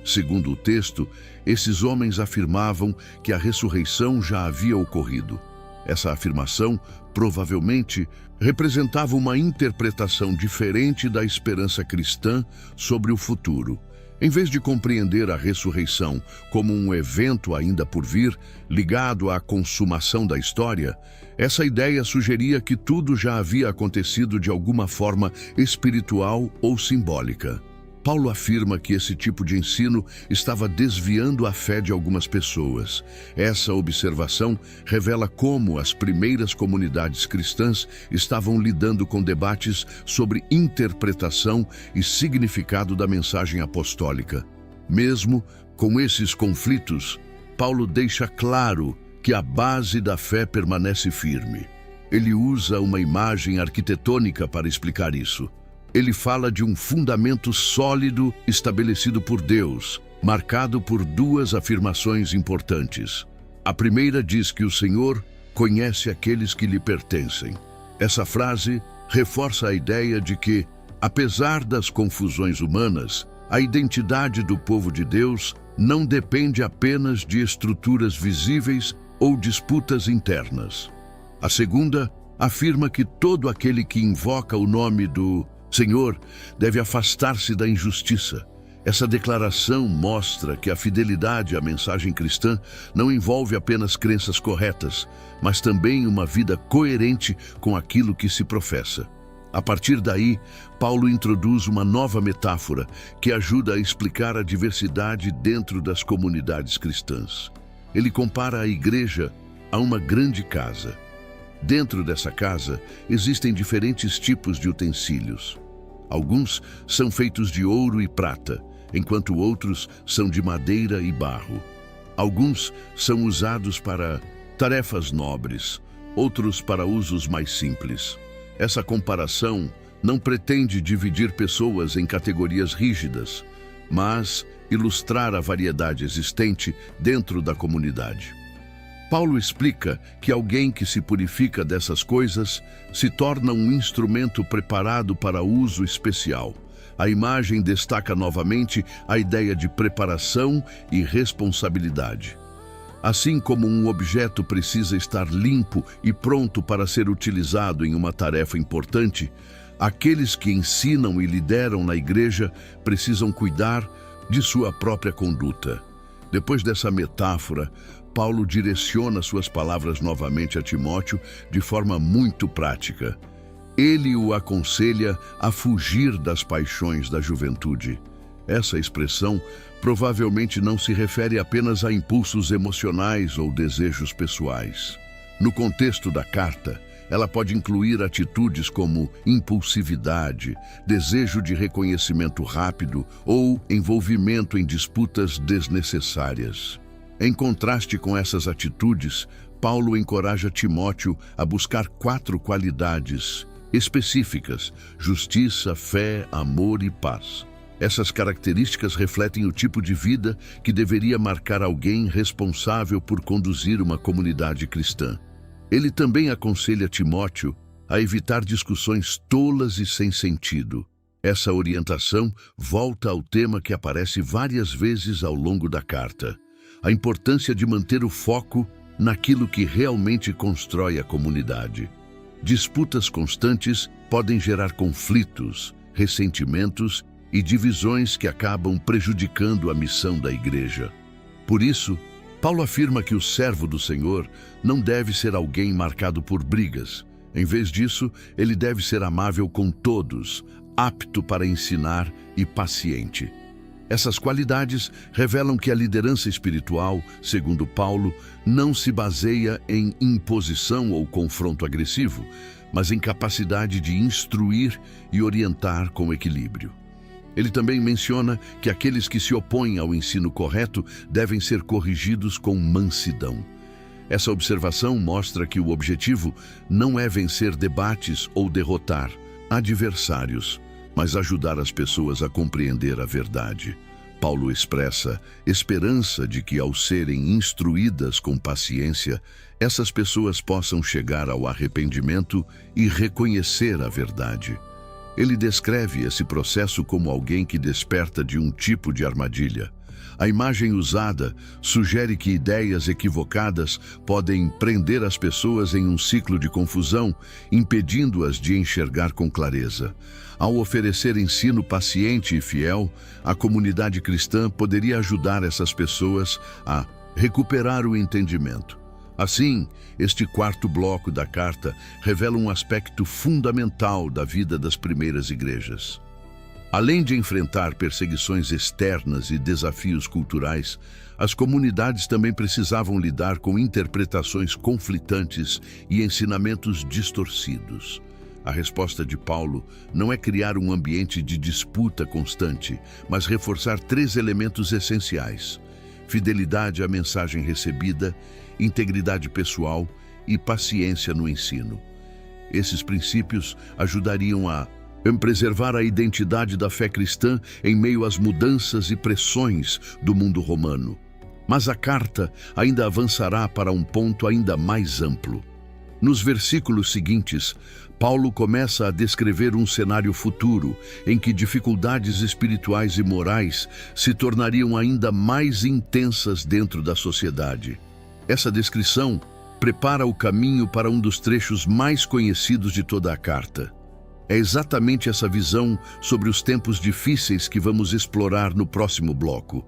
Segundo o texto, esses homens afirmavam que a ressurreição já havia ocorrido. Essa afirmação provavelmente representava uma interpretação diferente da esperança cristã sobre o futuro. Em vez de compreender a ressurreição como um evento ainda por vir, ligado à consumação da história, essa ideia sugeria que tudo já havia acontecido de alguma forma espiritual ou simbólica. Paulo afirma que esse tipo de ensino estava desviando a fé de algumas pessoas. Essa observação revela como as primeiras comunidades cristãs estavam lidando com debates sobre interpretação e significado da mensagem apostólica. Mesmo com esses conflitos, Paulo deixa claro que a base da fé permanece firme. Ele usa uma imagem arquitetônica para explicar isso. Ele fala de um fundamento sólido estabelecido por Deus, marcado por duas afirmações importantes. A primeira diz que o Senhor conhece aqueles que lhe pertencem. Essa frase reforça a ideia de que, apesar das confusões humanas, a identidade do povo de Deus não depende apenas de estruturas visíveis ou disputas internas. A segunda afirma que todo aquele que invoca o nome do Senhor deve afastar-se da injustiça. Essa declaração mostra que a fidelidade à mensagem cristã não envolve apenas crenças corretas, mas também uma vida coerente com aquilo que se professa. A partir daí, Paulo introduz uma nova metáfora que ajuda a explicar a diversidade dentro das comunidades cristãs. Ele compara a igreja a uma grande casa. Dentro dessa casa, existem diferentes tipos de utensílios. Alguns são feitos de ouro e prata, enquanto outros são de madeira e barro. Alguns são usados para tarefas nobres, outros para usos mais simples. Essa comparação não pretende dividir pessoas em categorias rígidas, mas ilustrar a variedade existente dentro da comunidade. Paulo explica que alguém que se purifica dessas coisas se torna um instrumento preparado para uso especial. A imagem destaca novamente a ideia de preparação e responsabilidade. Assim como um objeto precisa estar limpo e pronto para ser utilizado em uma tarefa importante, aqueles que ensinam e lideram na igreja precisam cuidar de sua própria conduta. Depois dessa metáfora, Paulo direciona suas palavras novamente a Timóteo de forma muito prática. Ele o aconselha a fugir das paixões da juventude. Essa expressão provavelmente não se refere apenas a impulsos emocionais ou desejos pessoais. No contexto da carta, ela pode incluir atitudes como impulsividade, desejo de reconhecimento rápido ou envolvimento em disputas desnecessárias. Em contraste com essas atitudes, Paulo encoraja Timóteo a buscar 4 qualidades específicas: justiça, fé, amor e paz. Essas características refletem o tipo de vida que deveria marcar alguém responsável por conduzir uma comunidade cristã. Ele também aconselha Timóteo a evitar discussões tolas e sem sentido. Essa orientação volta ao tema que aparece várias vezes ao longo da carta: a importância de manter o foco naquilo que realmente constrói a comunidade. Disputas constantes podem gerar conflitos, ressentimentos e divisões que acabam prejudicando a missão da igreja. Por isso, Paulo afirma que o servo do Senhor não deve ser alguém marcado por brigas. Em vez disso, ele deve ser amável com todos, apto para ensinar e paciente. Essas qualidades revelam que a liderança espiritual, segundo Paulo, não se baseia em imposição ou confronto agressivo, mas em capacidade de instruir e orientar com equilíbrio. Ele também menciona que aqueles que se opõem ao ensino correto devem ser corrigidos com mansidão. Essa observação mostra que o objetivo não é vencer debates ou derrotar adversários, mas ajudar as pessoas a compreender a verdade. Paulo expressa esperança de que, ao serem instruídas com paciência, essas pessoas possam chegar ao arrependimento e reconhecer a verdade. Ele descreve esse processo como alguém que desperta de um tipo de armadilha. A imagem usada sugere que ideias equivocadas podem prender as pessoas em um ciclo de confusão, impedindo-as de enxergar com clareza. Ao oferecer ensino paciente e fiel, a comunidade cristã poderia ajudar essas pessoas a recuperar o entendimento. Assim, este 4º bloco da carta revela um aspecto fundamental da vida das primeiras igrejas. Além de enfrentar perseguições externas e desafios culturais, as comunidades também precisavam lidar com interpretações conflitantes e ensinamentos distorcidos. A resposta de Paulo não é criar um ambiente de disputa constante, mas reforçar 3 elementos essenciais: fidelidade à mensagem recebida, integridade pessoal e paciência no ensino. Esses princípios ajudariam a preservar a identidade da fé cristã em meio às mudanças e pressões do mundo romano. Mas a carta ainda avançará para um ponto ainda mais amplo. Nos versículos seguintes, Paulo começa a descrever um cenário futuro em que dificuldades espirituais e morais se tornariam ainda mais intensas dentro da sociedade. Essa descrição prepara o caminho para um dos trechos mais conhecidos de toda a carta. É exatamente essa visão sobre os tempos difíceis que vamos explorar no próximo bloco.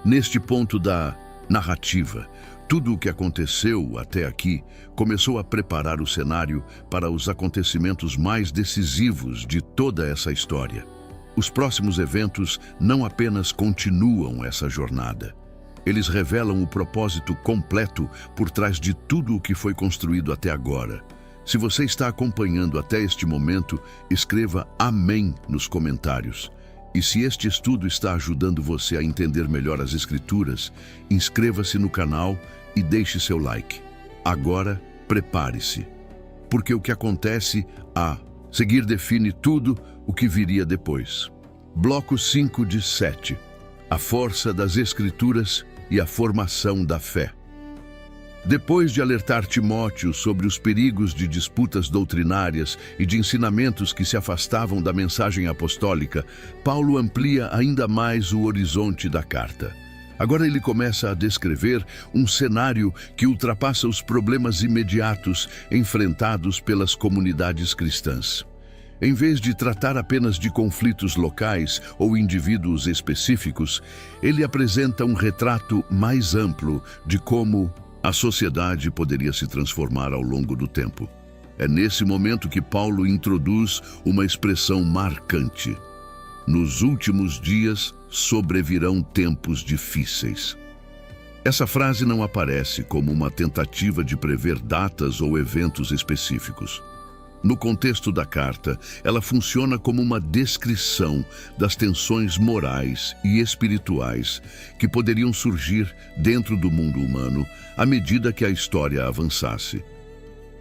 Neste ponto da narrativa, tudo o que aconteceu até aqui começou a preparar o cenário para os acontecimentos mais decisivos de toda essa história. Os próximos eventos não apenas continuam essa jornada. Eles revelam o propósito completo por trás de tudo o que foi construído até agora. Se você está acompanhando até este momento, escreva Amém nos comentários. E se este estudo está ajudando você a entender melhor as Escrituras, inscreva-se no canal e deixe seu like. Agora, prepare-se, porque o que acontece a seguir define tudo o que viria depois. Bloco 5 de 7. A força das Escrituras e a formação da fé. Depois de alertar Timóteo sobre os perigos de disputas doutrinárias e de ensinamentos que se afastavam da mensagem apostólica, Paulo amplia ainda mais o horizonte da carta. Agora ele começa a descrever um cenário que ultrapassa os problemas imediatos enfrentados pelas comunidades cristãs. Em vez de tratar apenas de conflitos locais ou indivíduos específicos, ele apresenta um retrato mais amplo de como a sociedade poderia se transformar ao longo do tempo. É nesse momento que Paulo introduz uma expressão marcante. Nos últimos dias sobrevirão tempos difíceis. Essa frase não aparece como uma tentativa de prever datas ou eventos específicos. No contexto da carta, ela funciona como uma descrição das tensões morais e espirituais que poderiam surgir dentro do mundo humano à medida que a história avançasse.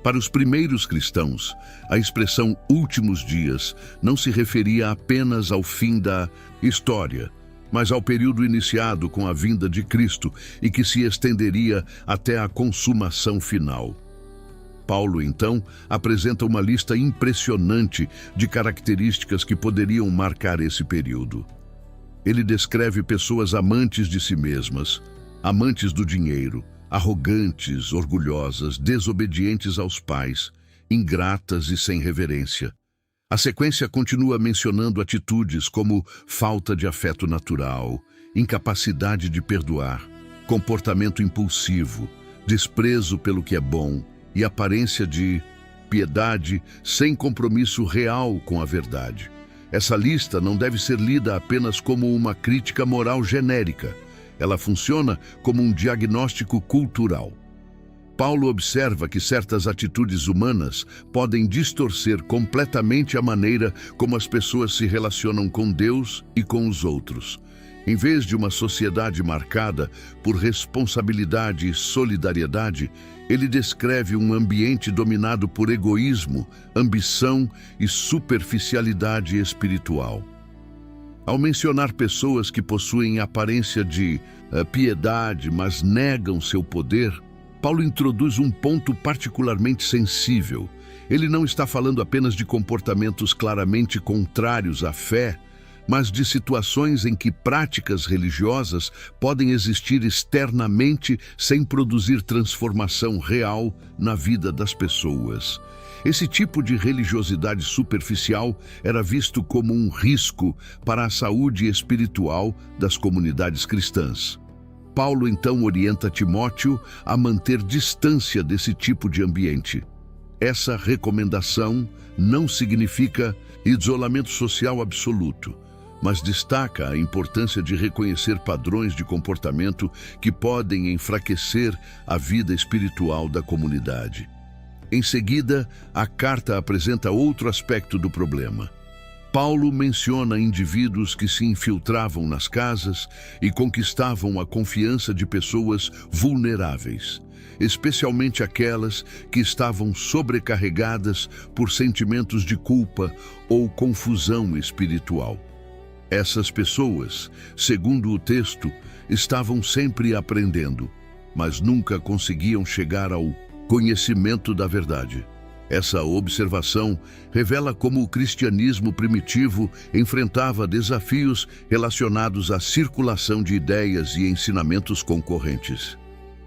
Para os primeiros cristãos, a expressão últimos dias não se referia apenas ao fim da história, mas ao período iniciado com a vinda de Cristo e que se estenderia até a consumação final. Paulo, então, apresenta uma lista impressionante de características que poderiam marcar esse período. Ele descreve pessoas amantes de si mesmas, amantes do dinheiro, arrogantes, orgulhosas, desobedientes aos pais, ingratas e sem reverência. A sequência continua mencionando atitudes como falta de afeto natural, incapacidade de perdoar, comportamento impulsivo, desprezo pelo que é bom, e aparência de piedade sem compromisso real com a verdade. Essa lista não deve ser lida apenas como uma crítica moral genérica. Ela funciona como um diagnóstico cultural. Paulo observa que certas atitudes humanas podem distorcer completamente a maneira como as pessoas se relacionam com Deus e com os outros. Em vez de uma sociedade marcada por responsabilidade e solidariedade, ele descreve um ambiente dominado por egoísmo, ambição e superficialidade espiritual. Ao mencionar pessoas que possuem aparência de piedade, mas negam seu poder, Paulo introduz um ponto particularmente sensível. Ele não está falando apenas de comportamentos claramente contrários à fé, mas de situações em que práticas religiosas podem existir externamente sem produzir transformação real na vida das pessoas. Esse tipo de religiosidade superficial era visto como um risco para a saúde espiritual das comunidades cristãs. Paulo então orienta Timóteo a manter distância desse tipo de ambiente. Essa recomendação não significa isolamento social absoluto, mas destaca a importância de reconhecer padrões de comportamento que podem enfraquecer a vida espiritual da comunidade. Em seguida, a carta apresenta outro aspecto do problema. Paulo menciona indivíduos que se infiltravam nas casas e conquistavam a confiança de pessoas vulneráveis, especialmente aquelas que estavam sobrecarregadas por sentimentos de culpa ou confusão espiritual. Essas pessoas, segundo o texto, estavam sempre aprendendo, mas nunca conseguiam chegar ao conhecimento da verdade. Essa observação revela como o cristianismo primitivo enfrentava desafios relacionados à circulação de ideias e ensinamentos concorrentes.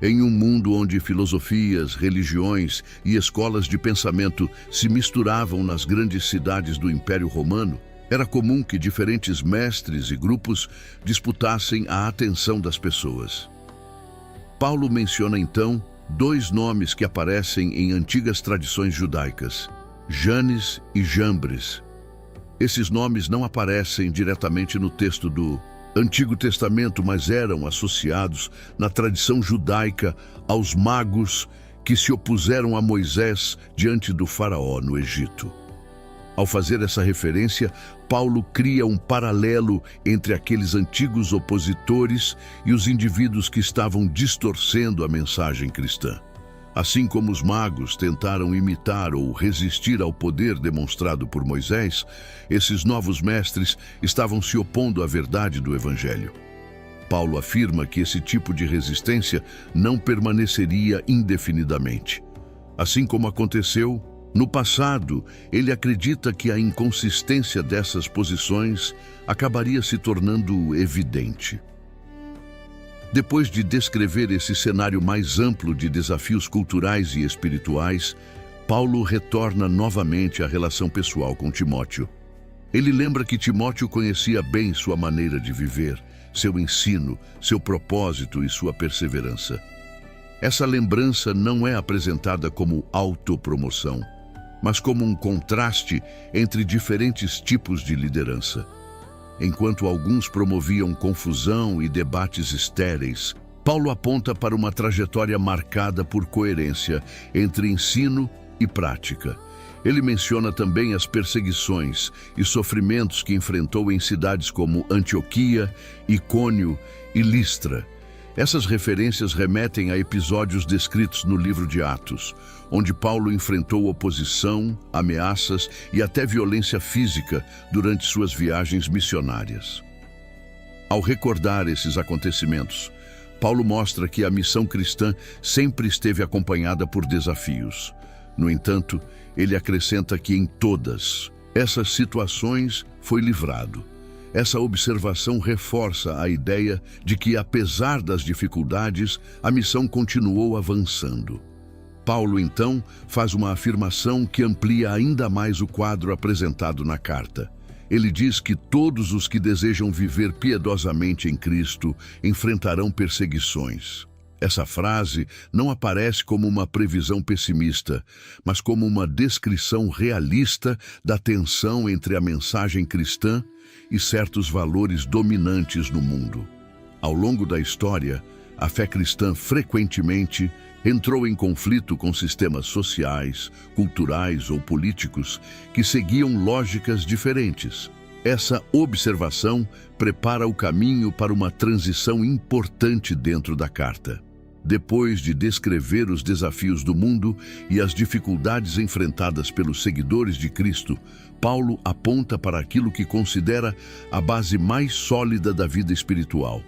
Em um mundo onde filosofias, religiões e escolas de pensamento se misturavam nas grandes cidades do Império Romano, era comum que diferentes mestres e grupos disputassem a atenção das pessoas. Paulo menciona então dois nomes que aparecem em antigas tradições judaicas: Janes e Jambres. Esses nomes não aparecem diretamente no texto do Antigo Testamento, mas eram associados na tradição judaica aos magos que se opuseram a Moisés diante do faraó no Egito. Ao fazer essa referência, Paulo cria um paralelo entre aqueles antigos opositores e os indivíduos que estavam distorcendo a mensagem cristã. Assim como os magos tentaram imitar ou resistir ao poder demonstrado por Moisés, esses novos mestres estavam se opondo à verdade do Evangelho. Paulo afirma que esse tipo de resistência não permaneceria indefinidamente. Assim como aconteceu no passado, ele acredita que a inconsistência dessas posições acabaria se tornando evidente. Depois de descrever esse cenário mais amplo de desafios culturais e espirituais, Paulo retorna novamente à relação pessoal com Timóteo. Ele lembra que Timóteo conhecia bem sua maneira de viver, seu ensino, seu propósito e sua perseverança. Essa lembrança não é apresentada como autopromoção, mas como um contraste entre diferentes tipos de liderança. Enquanto alguns promoviam confusão e debates estéreis, Paulo aponta para uma trajetória marcada por coerência entre ensino e prática. Ele menciona também as perseguições e sofrimentos que enfrentou em cidades como Antioquia, Icônio e Listra. Essas referências remetem a episódios descritos no livro de Atos, onde Paulo enfrentou oposição, ameaças e até violência física durante suas viagens missionárias. Ao recordar esses acontecimentos, Paulo mostra que a missão cristã sempre esteve acompanhada por desafios. No entanto, ele acrescenta que em todas essas situações foi livrado. Essa observação reforça a ideia de que, apesar das dificuldades, a missão continuou avançando. Paulo, então, faz uma afirmação que amplia ainda mais o quadro apresentado na carta. Ele diz que todos os que desejam viver piedosamente em Cristo enfrentarão perseguições. Essa frase não aparece como uma previsão pessimista, mas como uma descrição realista da tensão entre a mensagem cristã e certos valores dominantes no mundo. Ao longo da história, a fé cristã frequentemente entrou em conflito com sistemas sociais, culturais ou políticos que seguiam lógicas diferentes. Essa observação prepara o caminho para uma transição importante dentro da carta. Depois de descrever os desafios do mundo e as dificuldades enfrentadas pelos seguidores de Cristo, Paulo aponta para aquilo que considera a base mais sólida da vida espiritual: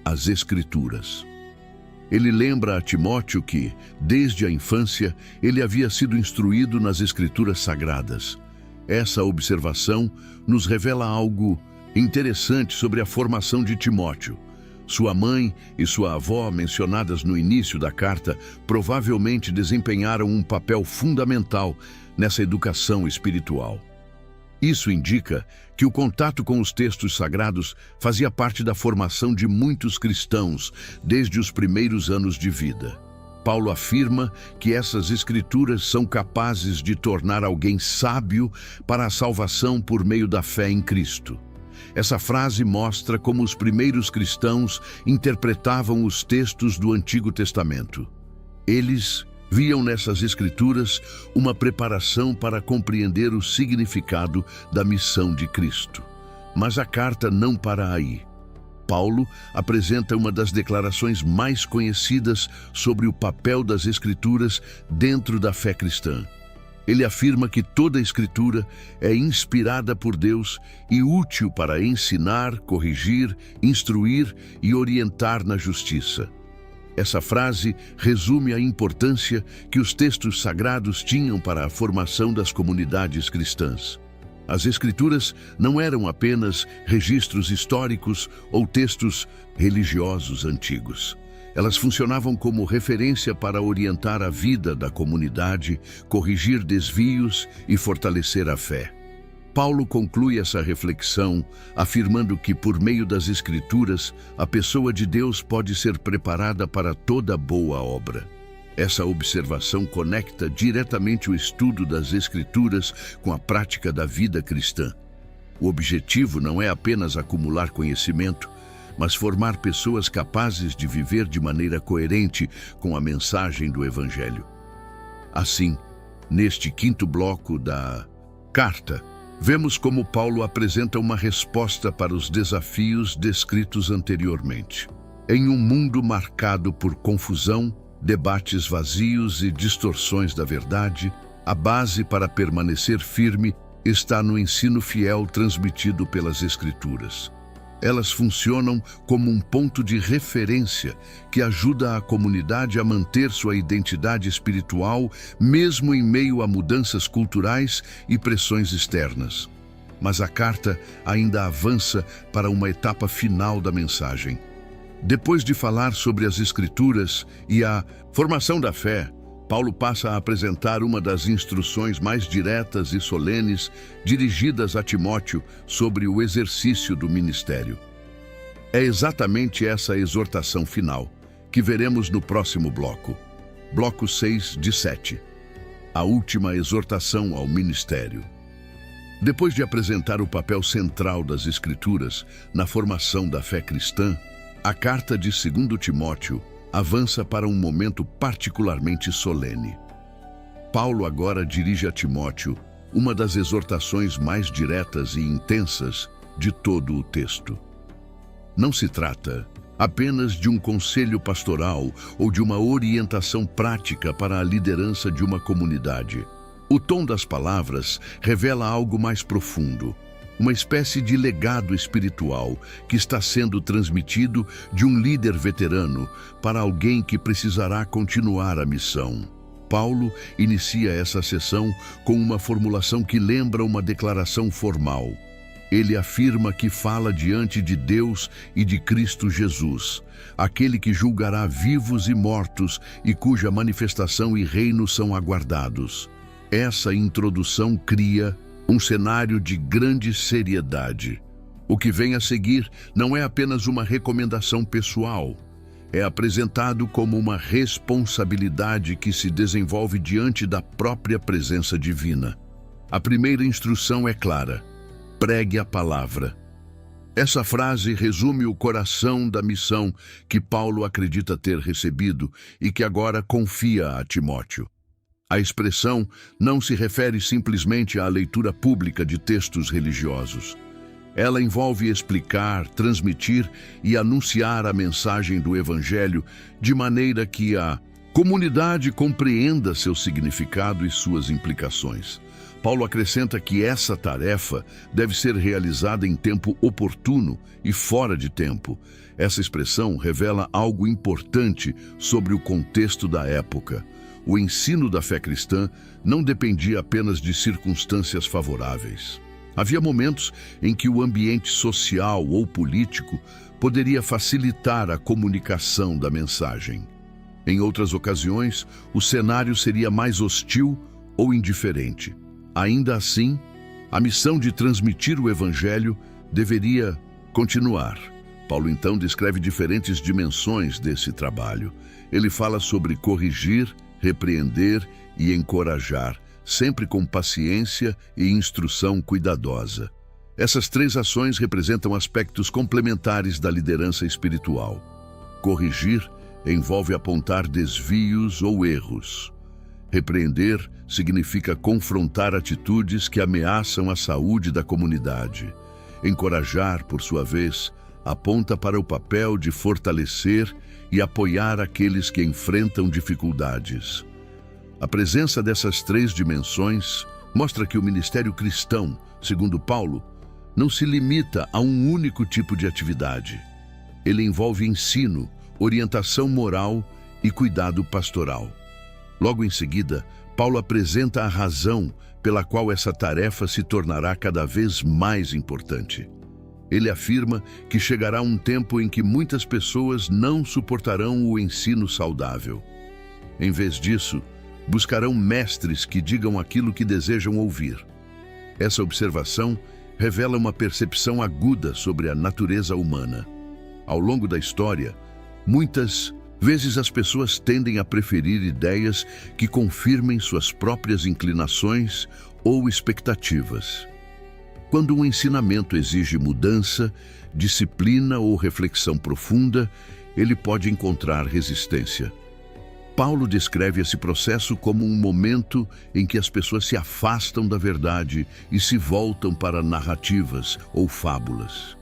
as Escrituras. Ele lembra a Timóteo que, desde a infância, ele havia sido instruído nas Escrituras Sagradas. Essa observação nos revela algo interessante sobre a formação de Timóteo. Sua mãe e sua avó, mencionadas no início da carta, provavelmente desempenharam um papel fundamental nessa educação espiritual. Isso indica que o contato com os textos sagrados fazia parte da formação de muitos cristãos desde os primeiros anos de vida. Paulo afirma que essas escrituras são capazes de tornar alguém sábio para a salvação por meio da fé em Cristo. Essa frase mostra como os primeiros cristãos interpretavam os textos do Antigo Testamento. Eles viam nessas escrituras uma preparação para compreender o significado da missão de Cristo. Mas a carta não para aí. Paulo apresenta uma das declarações mais conhecidas sobre o papel das Escrituras dentro da fé cristã. Ele afirma que toda a Escritura é inspirada por Deus e útil para ensinar, corrigir, instruir e orientar na justiça. Essa frase resume a importância que os textos sagrados tinham para a formação das comunidades cristãs. As Escrituras não eram apenas registros históricos ou textos religiosos antigos. Elas funcionavam como referência para orientar a vida da comunidade, corrigir desvios e fortalecer a fé. Paulo conclui essa reflexão afirmando que, por meio das Escrituras, a pessoa de Deus pode ser preparada para toda boa obra. Essa observação conecta diretamente o estudo das Escrituras com a prática da vida cristã. O objetivo não é apenas acumular conhecimento, mas formar pessoas capazes de viver de maneira coerente com a mensagem do Evangelho. Assim, neste quinto bloco da carta, vemos como Paulo apresenta uma resposta para os desafios descritos anteriormente. Em um mundo marcado por confusão, debates vazios e distorções da verdade, a base para permanecer firme está no ensino fiel transmitido pelas Escrituras. Elas funcionam como um ponto de referência que ajuda a comunidade a manter sua identidade espiritual, mesmo em meio a mudanças culturais e pressões externas. Mas a carta ainda avança para uma etapa final da mensagem. Depois de falar sobre as Escrituras e a formação da fé, Paulo passa a apresentar uma das instruções mais diretas e solenes dirigidas a Timóteo sobre o exercício do ministério. É exatamente essa exortação final que veremos no próximo bloco, bloco 6 de 7, a última exortação ao ministério. Depois de apresentar o papel central das Escrituras na formação da fé cristã, a carta de 2 Timóteo avança para um momento particularmente solene. Paulo agora dirige a Timóteo uma das exortações mais diretas e intensas de todo o texto. Não se trata apenas de um conselho pastoral ou de uma orientação prática para a liderança de uma comunidade. O tom das palavras revela algo mais profundo, uma espécie de legado espiritual que está sendo transmitido de um líder veterano para alguém que precisará continuar a missão. Paulo inicia essa sessão com uma formulação que lembra uma declaração formal. Ele afirma que fala diante de Deus e de Cristo Jesus, aquele que julgará vivos e mortos e cuja manifestação e reino são aguardados. Essa introdução cria um cenário de grande seriedade. O que vem a seguir não é apenas uma recomendação pessoal, é apresentado como uma responsabilidade que se desenvolve diante da própria presença divina. A primeira instrução é clara: pregue a palavra. Essa frase resume o coração da missão que Paulo acredita ter recebido e que agora confia a Timóteo. A expressão não se refere simplesmente à leitura pública de textos religiosos. Ela envolve explicar, transmitir e anunciar a mensagem do Evangelho de maneira que a comunidade compreenda seu significado e suas implicações. Paulo acrescenta que essa tarefa deve ser realizada em tempo oportuno e fora de tempo. Essa expressão revela algo importante sobre o contexto da época. O ensino da fé cristã não dependia apenas de circunstâncias favoráveis. Havia momentos em que o ambiente social ou político poderia facilitar a comunicação da mensagem. Em outras ocasiões, o cenário seria mais hostil ou indiferente. Ainda assim, a missão de transmitir o Evangelho deveria continuar. Paulo então descreve diferentes dimensões desse trabalho. Ele fala sobre corrigir, repreender e encorajar, sempre com paciência e instrução cuidadosa. Essas três ações representam aspectos complementares da liderança espiritual. Corrigir envolve apontar desvios ou erros. Repreender significa confrontar atitudes que ameaçam a saúde da comunidade. Encorajar, por sua vez, aponta para o papel de fortalecer e apoiar aqueles que enfrentam dificuldades. A presença dessas três dimensões mostra que o ministério cristão, segundo Paulo, não se limita a um único tipo de atividade. Ele envolve ensino, orientação moral e cuidado pastoral. Logo em seguida, Paulo apresenta a razão pela qual essa tarefa se tornará cada vez mais importante. Ele afirma que chegará um tempo em que muitas pessoas não suportarão o ensino saudável. Em vez disso, buscarão mestres que digam aquilo que desejam ouvir. Essa observação revela uma percepção aguda sobre a natureza humana. Ao longo da história, muitas vezes as pessoas tendem a preferir ideias que confirmem suas próprias inclinações ou expectativas. Quando um ensinamento exige mudança, disciplina ou reflexão profunda, ele pode encontrar resistência. Paulo descreve esse processo como um momento em que as pessoas se afastam da verdade e se voltam para narrativas ou fábulas.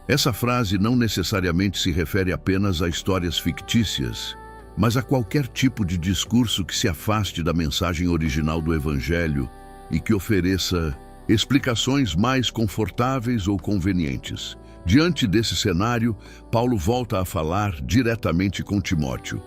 Essa frase não necessariamente se refere apenas a histórias fictícias, mas a qualquer tipo de discurso que se afaste da mensagem original do Evangelho e que ofereça explicações mais confortáveis ou convenientes. Diante desse cenário, Paulo volta a falar diretamente com Timóteo.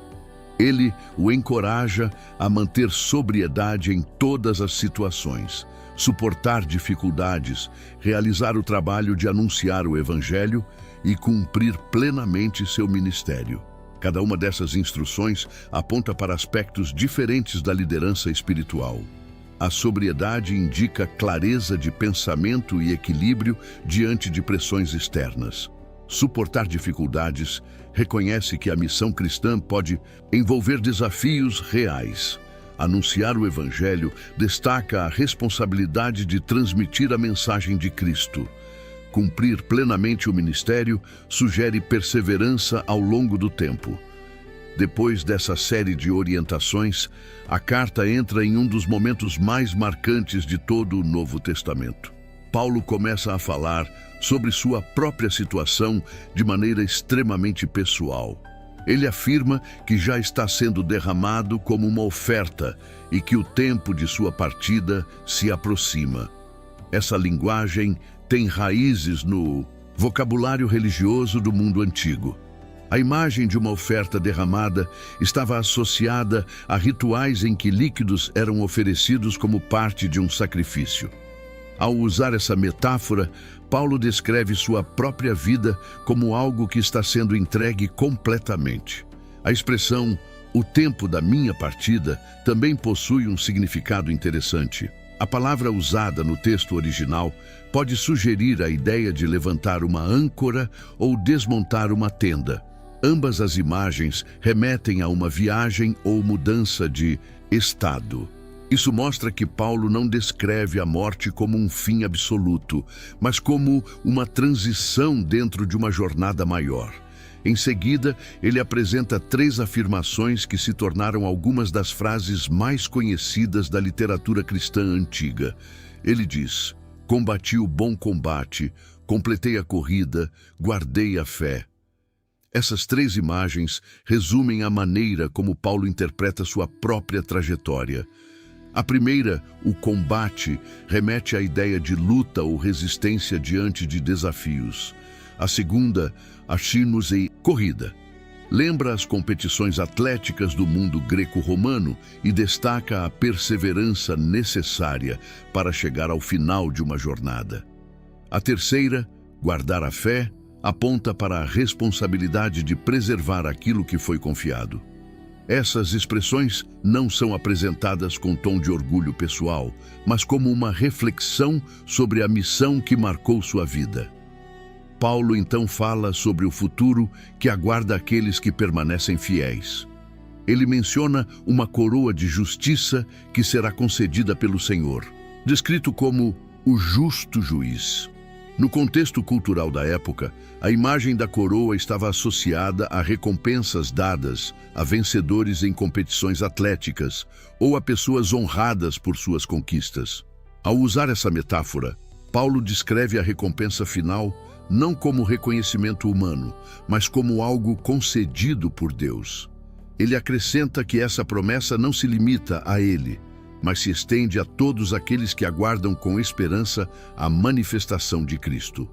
Ele o encoraja a manter sobriedade em todas as situações, suportar dificuldades, realizar o trabalho de anunciar o Evangelho e cumprir plenamente seu ministério. Cada uma dessas instruções aponta para aspectos diferentes da liderança espiritual. A sobriedade indica clareza de pensamento e equilíbrio diante de pressões externas. Suportar dificuldades reconhece que a missão cristã pode envolver desafios reais. Anunciar o Evangelho destaca a responsabilidade de transmitir a mensagem de Cristo. Cumprir plenamente o ministério sugere perseverança ao longo do tempo. Depois dessa série de orientações, a carta entra em um dos momentos mais marcantes de todo o Novo Testamento. Paulo começa a falar sobre sua própria situação de maneira extremamente pessoal. Ele afirma que já está sendo derramado como uma oferta e que o tempo de sua partida se aproxima. Essa linguagem tem raízes no vocabulário religioso do mundo antigo. A imagem de uma oferta derramada estava associada a rituais em que líquidos eram oferecidos como parte de um sacrifício. Ao usar essa metáfora, Paulo descreve sua própria vida como algo que está sendo entregue completamente. A expressão "o tempo da minha partida" também possui um significado interessante. A palavra usada no texto original pode sugerir a ideia de levantar uma âncora ou desmontar uma tenda. Ambas as imagens remetem a uma viagem ou mudança de estado. Isso mostra que Paulo não descreve a morte como um fim absoluto, mas como uma transição dentro de uma jornada maior. Em seguida, ele apresenta 3 afirmações que se tornaram algumas das frases mais conhecidas da literatura cristã antiga. Ele diz: "Combati o bom combate, completei a corrida, guardei a fé." Essas 3 imagens resumem a maneira como Paulo interpreta sua própria trajetória. A primeira, o combate, remete à ideia de luta ou resistência diante de desafios. A segunda, a e corrida, lembra as competições atléticas do mundo greco-romano e destaca a perseverança necessária para chegar ao final de uma jornada. A terceira, guardar a fé, aponta para a responsabilidade de preservar aquilo que foi confiado. Essas expressões não são apresentadas com tom de orgulho pessoal, mas como uma reflexão sobre a missão que marcou sua vida. Paulo então fala sobre o futuro que aguarda aqueles que permanecem fiéis. Ele menciona uma coroa de justiça que será concedida pelo Senhor, descrito como o justo juiz. No contexto cultural da época, a imagem da coroa estava associada a recompensas dadas a vencedores em competições atléticas ou a pessoas honradas por suas conquistas. Ao usar essa metáfora, Paulo descreve a recompensa final não como reconhecimento humano, mas como algo concedido por Deus. Ele acrescenta que essa promessa não se limita a ele, mas se estende a todos aqueles que aguardam com esperança a manifestação de Cristo.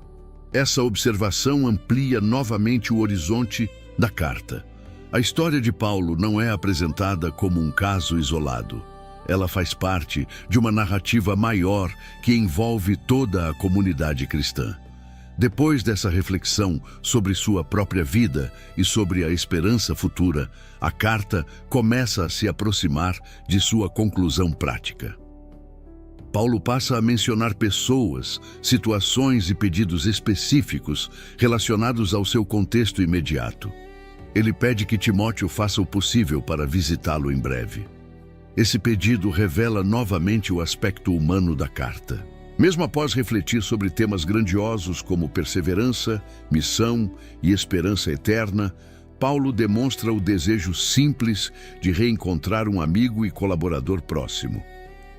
Essa observação amplia novamente o horizonte da carta. A história de Paulo não é apresentada como um caso isolado. Ela faz parte de uma narrativa maior que envolve toda a comunidade cristã. Depois dessa reflexão sobre sua própria vida e sobre a esperança futura, a carta começa a se aproximar de sua conclusão prática. Paulo passa a mencionar pessoas, situações e pedidos específicos relacionados ao seu contexto imediato. Ele pede que Timóteo faça o possível para visitá-lo em breve. Esse pedido revela novamente o aspecto humano da carta. Mesmo após refletir sobre temas grandiosos como perseverança, missão e esperança eterna, Paulo demonstra o desejo simples de reencontrar um amigo e colaborador próximo.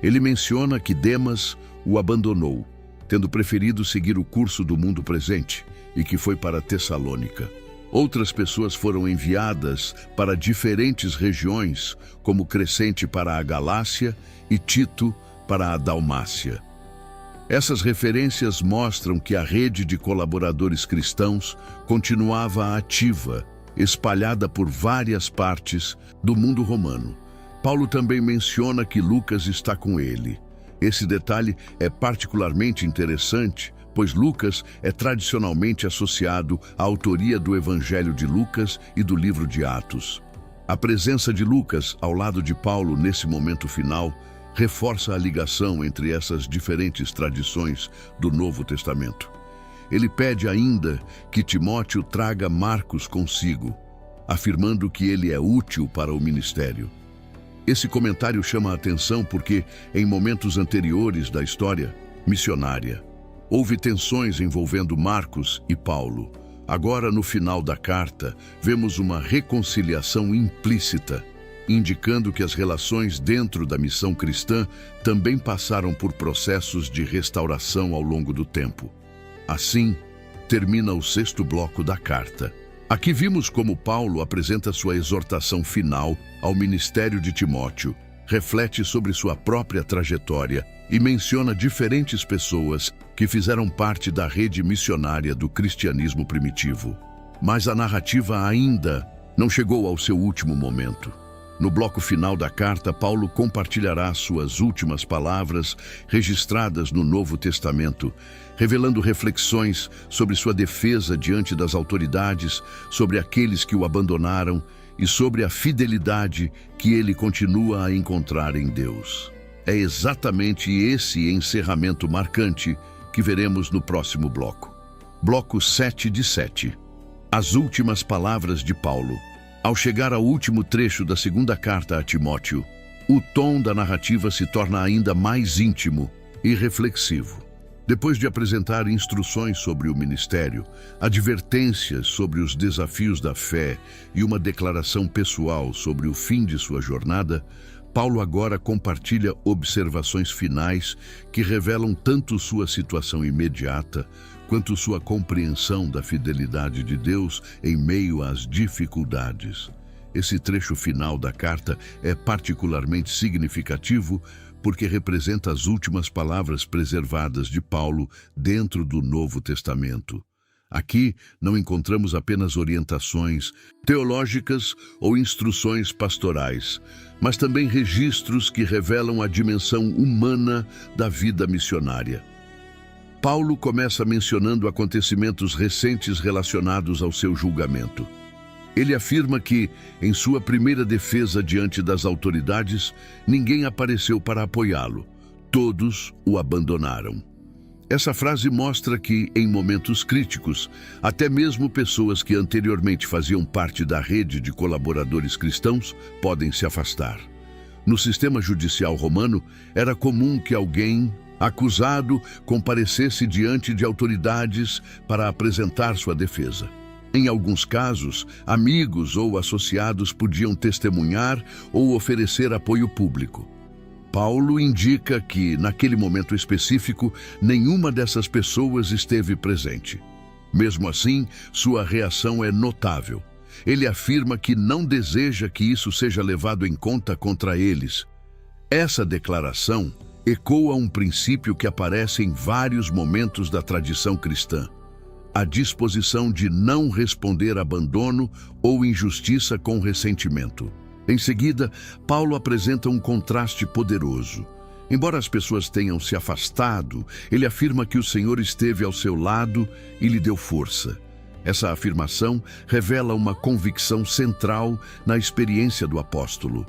Ele menciona que Demas o abandonou, tendo preferido seguir o curso do mundo presente, e que foi para Tessalônica. Outras pessoas foram enviadas para diferentes regiões, como Crescente para a Galácia e Tito para a Dalmácia. Essas referências mostram que a rede de colaboradores cristãos continuava ativa, espalhada por várias partes do mundo romano. Paulo também menciona que Lucas está com ele. Esse detalhe é particularmente interessante, pois Lucas é tradicionalmente associado à autoria do Evangelho de Lucas e do livro de Atos. A presença de Lucas ao lado de Paulo nesse momento final reforça a ligação entre essas diferentes tradições do Novo Testamento. Ele pede ainda que Timóteo traga Marcos consigo, afirmando que ele é útil para o ministério. Esse comentário chama a atenção porque, em momentos anteriores da história missionária, houve tensões envolvendo Marcos e Paulo. Agora, no final da carta, vemos uma reconciliação implícita, indicando que as relações dentro da missão cristã também passaram por processos de restauração ao longo do tempo. Assim, termina o 6º bloco da carta. Aqui vimos como Paulo apresenta sua exortação final ao ministério de Timóteo, reflete sobre sua própria trajetória e menciona diferentes pessoas que fizeram parte da rede missionária do cristianismo primitivo. Mas a narrativa ainda não chegou ao seu último momento. No bloco final da carta, Paulo compartilhará suas últimas palavras registradas no Novo Testamento, revelando reflexões sobre sua defesa diante das autoridades, sobre aqueles que o abandonaram e sobre a fidelidade que ele continua a encontrar em Deus. É exatamente esse encerramento marcante que veremos no próximo bloco. Bloco 7 de 7. As últimas palavras de Paulo. Ao chegar ao último trecho da 2ª carta a Timóteo, o tom da narrativa se torna ainda mais íntimo e reflexivo. Depois de apresentar instruções sobre o ministério, advertências sobre os desafios da fé e uma declaração pessoal sobre o fim de sua jornada, Paulo agora compartilha observações finais que revelam tanto sua situação imediata quanto sua compreensão da fidelidade de Deus em meio às dificuldades. Esse trecho final da carta é particularmente significativo porque representa as últimas palavras preservadas de Paulo dentro do Novo Testamento. Aqui não encontramos apenas orientações teológicas ou instruções pastorais, mas também registros que revelam a dimensão humana da vida missionária. Paulo começa mencionando acontecimentos recentes relacionados ao seu julgamento. Ele afirma que, em sua primeira defesa diante das autoridades, ninguém apareceu para apoiá-lo. Todos o abandonaram. Essa frase mostra que, em momentos críticos, até mesmo pessoas que anteriormente faziam parte da rede de colaboradores cristãos podem se afastar. No sistema judicial romano, era comum que alguém acusado comparecesse diante de autoridades para apresentar sua defesa. Em alguns casos, amigos ou associados podiam testemunhar ou oferecer apoio público. Paulo indica que, naquele momento específico, nenhuma dessas pessoas esteve presente. Mesmo assim, sua reação é notável. Ele afirma que não deseja que isso seja levado em conta contra eles. Essa declaração ecoa um princípio que aparece em vários momentos da tradição cristã: a disposição de não responder abandono ou injustiça com ressentimento. Em seguida, Paulo apresenta um contraste poderoso. Embora as pessoas tenham se afastado, ele afirma que o Senhor esteve ao seu lado e lhe deu força. Essa afirmação revela uma convicção central na experiência do apóstolo.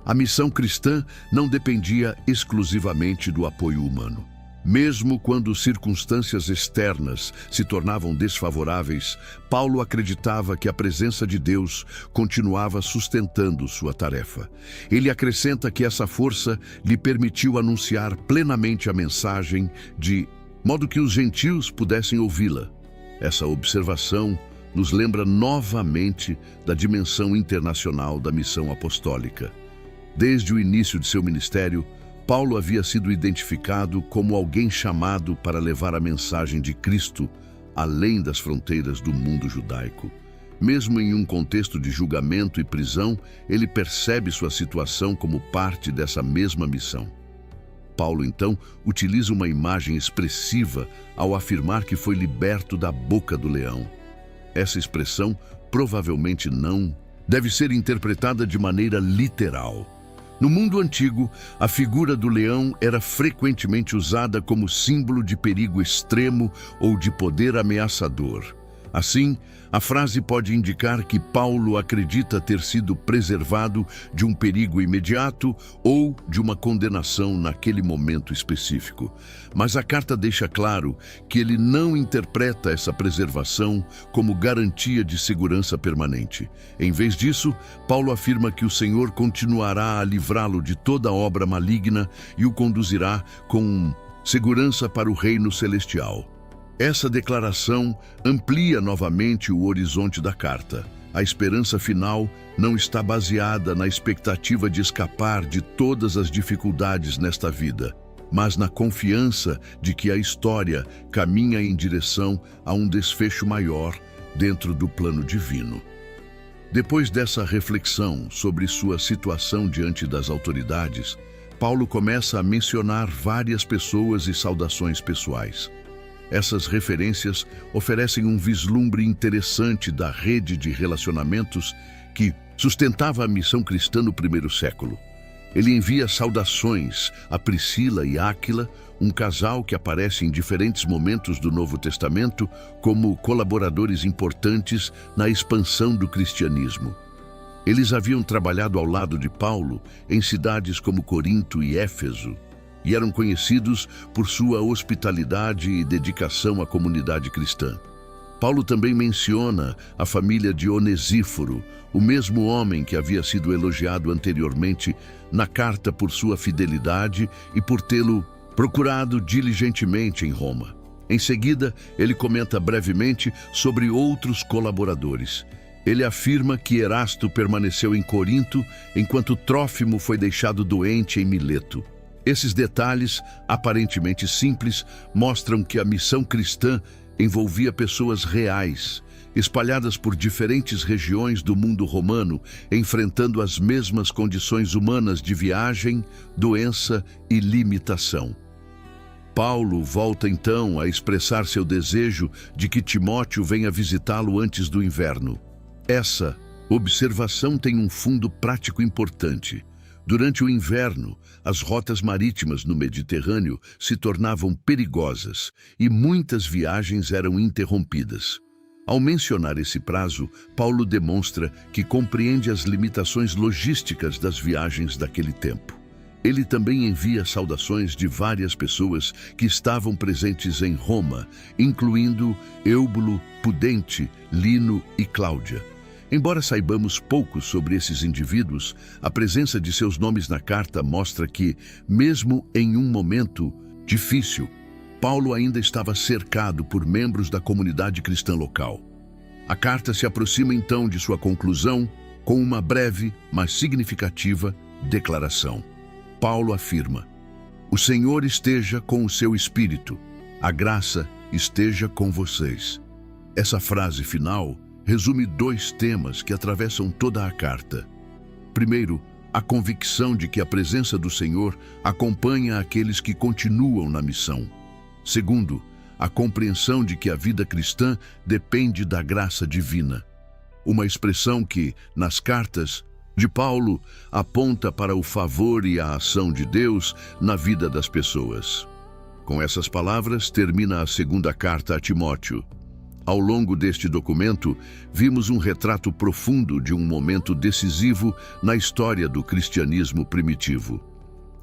A missão cristã não dependia exclusivamente do apoio humano. Mesmo quando circunstâncias externas se tornavam desfavoráveis, Paulo acreditava que a presença de Deus continuava sustentando sua tarefa. Ele acrescenta que essa força lhe permitiu anunciar plenamente a mensagem de modo que os gentios pudessem ouvi-la. Essa observação nos lembra novamente da dimensão internacional da missão apostólica. Desde o início de seu ministério, Paulo havia sido identificado como alguém chamado para levar a mensagem de Cristo além das fronteiras do mundo judaico. Mesmo em um contexto de julgamento e prisão, ele percebe sua situação como parte dessa mesma missão. Paulo, então, utiliza uma imagem expressiva ao afirmar que foi liberto da boca do leão. Essa expressão provavelmente não deve ser interpretada de maneira literal. No mundo antigo, a figura do leão era frequentemente usada como símbolo de perigo extremo ou de poder ameaçador. Assim, a frase pode indicar que Paulo acredita ter sido preservado de um perigo imediato ou de uma condenação naquele momento específico. Mas a carta deixa claro que ele não interpreta essa preservação como garantia de segurança permanente. Em vez disso, Paulo afirma que o Senhor continuará a livrá-lo de toda obra maligna e o conduzirá com segurança para o reino celestial. Essa declaração amplia novamente o horizonte da carta. A esperança final não está baseada na expectativa de escapar de todas as dificuldades nesta vida, mas na confiança de que a história caminha em direção a um desfecho maior dentro do plano divino. Depois dessa reflexão sobre sua situação diante das autoridades, Paulo começa a mencionar várias pessoas e saudações pessoais. Essas referências oferecem um vislumbre interessante da rede de relacionamentos que sustentava a missão cristã no primeiro século. Ele envia saudações a Priscila e Áquila, um casal que aparece em diferentes momentos do Novo Testamento como colaboradores importantes na expansão do cristianismo. Eles haviam trabalhado ao lado de Paulo em cidades como Corinto e Éfeso, e eram conhecidos por sua hospitalidade e dedicação à comunidade cristã. Paulo também menciona a família de Onesíforo, o mesmo homem que havia sido elogiado anteriormente na carta por sua fidelidade e por tê-lo procurado diligentemente em Roma. Em seguida, ele comenta brevemente sobre outros colaboradores. Ele afirma que Erasto permaneceu em Corinto enquanto Trófimo foi deixado doente em Mileto. Esses detalhes, aparentemente simples, mostram que a missão cristã envolvia pessoas reais, espalhadas por diferentes regiões do mundo romano, enfrentando as mesmas condições humanas de viagem, doença e limitação. Paulo volta então a expressar seu desejo de que Timóteo venha visitá-lo antes do inverno. Essa observação tem um fundo prático importante. Durante o inverno, as rotas marítimas no Mediterrâneo se tornavam perigosas e muitas viagens eram interrompidas. Ao mencionar esse prazo, Paulo demonstra que compreende as limitações logísticas das viagens daquele tempo. Ele também envia saudações de várias pessoas que estavam presentes em Roma, incluindo Eúbulo, Pudente, Lino e Cláudia. Embora saibamos pouco sobre esses indivíduos, a presença de seus nomes na carta mostra que, mesmo em um momento difícil, Paulo ainda estava cercado por membros da comunidade cristã local. A carta se aproxima então de sua conclusão com uma breve, mas significativa declaração. Paulo afirma: "O Senhor esteja com o seu espírito, a graça esteja com vocês." Essa frase final resume dois temas que atravessam toda a carta. Primeiro, a convicção de que a presença do Senhor acompanha aqueles que continuam na missão. Segundo, a compreensão de que a vida cristã depende da graça divina. Uma expressão que, nas cartas, de Paulo aponta para o favor e a ação de Deus na vida das pessoas. Com essas palavras, termina a segunda carta a Timóteo. Ao longo deste documento, vimos um retrato profundo de um momento decisivo na história do cristianismo primitivo.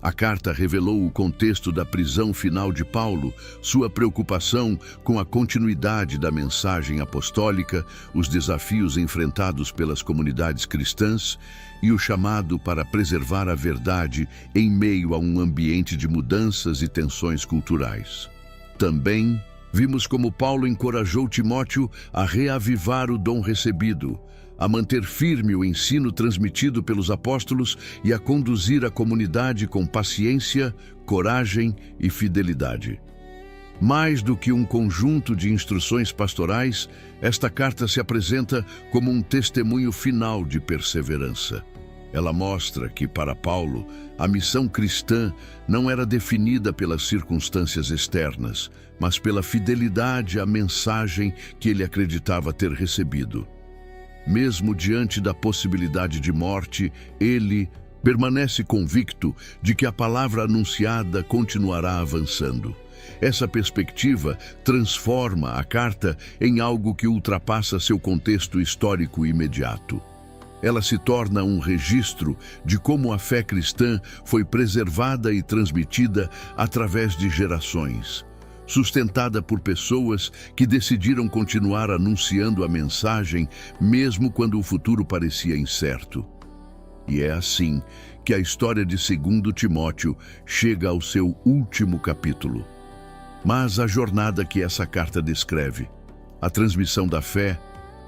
A carta revelou o contexto da prisão final de Paulo, sua preocupação com a continuidade da mensagem apostólica, os desafios enfrentados pelas comunidades cristãs e o chamado para preservar a verdade em meio a um ambiente de mudanças e tensões culturais. Também vimos como Paulo encorajou Timóteo a reavivar o dom recebido, a manter firme o ensino transmitido pelos apóstolos e a conduzir a comunidade com paciência, coragem e fidelidade. Mais do que um conjunto de instruções pastorais, esta carta se apresenta como um testemunho final de perseverança. Ela mostra que, para Paulo, a missão cristã não era definida pelas circunstâncias externas, mas pela fidelidade à mensagem que ele acreditava ter recebido. Mesmo diante da possibilidade de morte, ele permanece convicto de que a palavra anunciada continuará avançando. Essa perspectiva transforma a carta em algo que ultrapassa seu contexto histórico imediato. Ela se torna um registro de como a fé cristã foi preservada e transmitida através de gerações, sustentada por pessoas que decidiram continuar anunciando a mensagem mesmo quando o futuro parecia incerto. E é assim que a história de 2 Timóteo chega ao seu último capítulo. Mas a jornada que essa carta descreve, a transmissão da fé,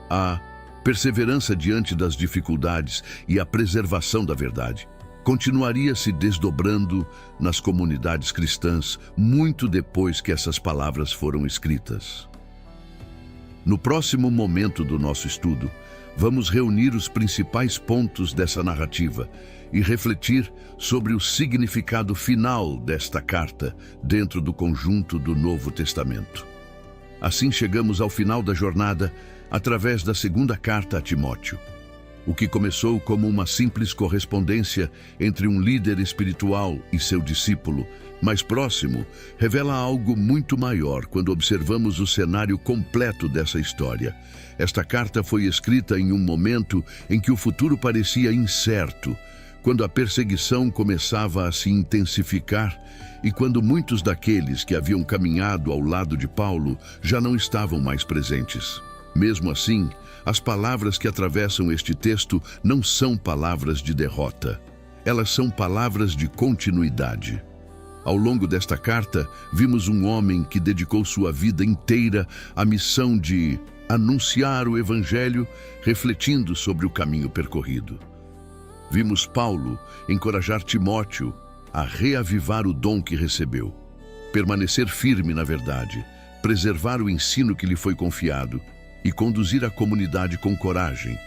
a perseverança diante das dificuldades e a preservação da verdade, continuaria se desdobrando nas comunidades cristãs muito depois que essas palavras foram escritas. No próximo momento do nosso estudo, vamos reunir os principais pontos dessa narrativa e refletir sobre o significado final desta carta dentro do conjunto do Novo Testamento. Assim chegamos ao final da jornada através da segunda carta a Timóteo. O que começou como uma simples correspondência entre um líder espiritual e seu discípulo mais próximo, revela algo muito maior quando observamos o cenário completo dessa história. Esta carta foi escrita em um momento em que o futuro parecia incerto, quando a perseguição começava a se intensificar e quando muitos daqueles que haviam caminhado ao lado de Paulo já não estavam mais presentes. Mesmo assim, as palavras que atravessam este texto não são palavras de derrota. Elas são palavras de continuidade. Ao longo desta carta, vimos um homem que dedicou sua vida inteira à missão de anunciar o Evangelho, refletindo sobre o caminho percorrido. Vimos Paulo encorajar Timóteo a reavivar o dom que recebeu, permanecer firme na verdade, preservar o ensino que lhe foi confiado e conduzir a comunidade com coragem,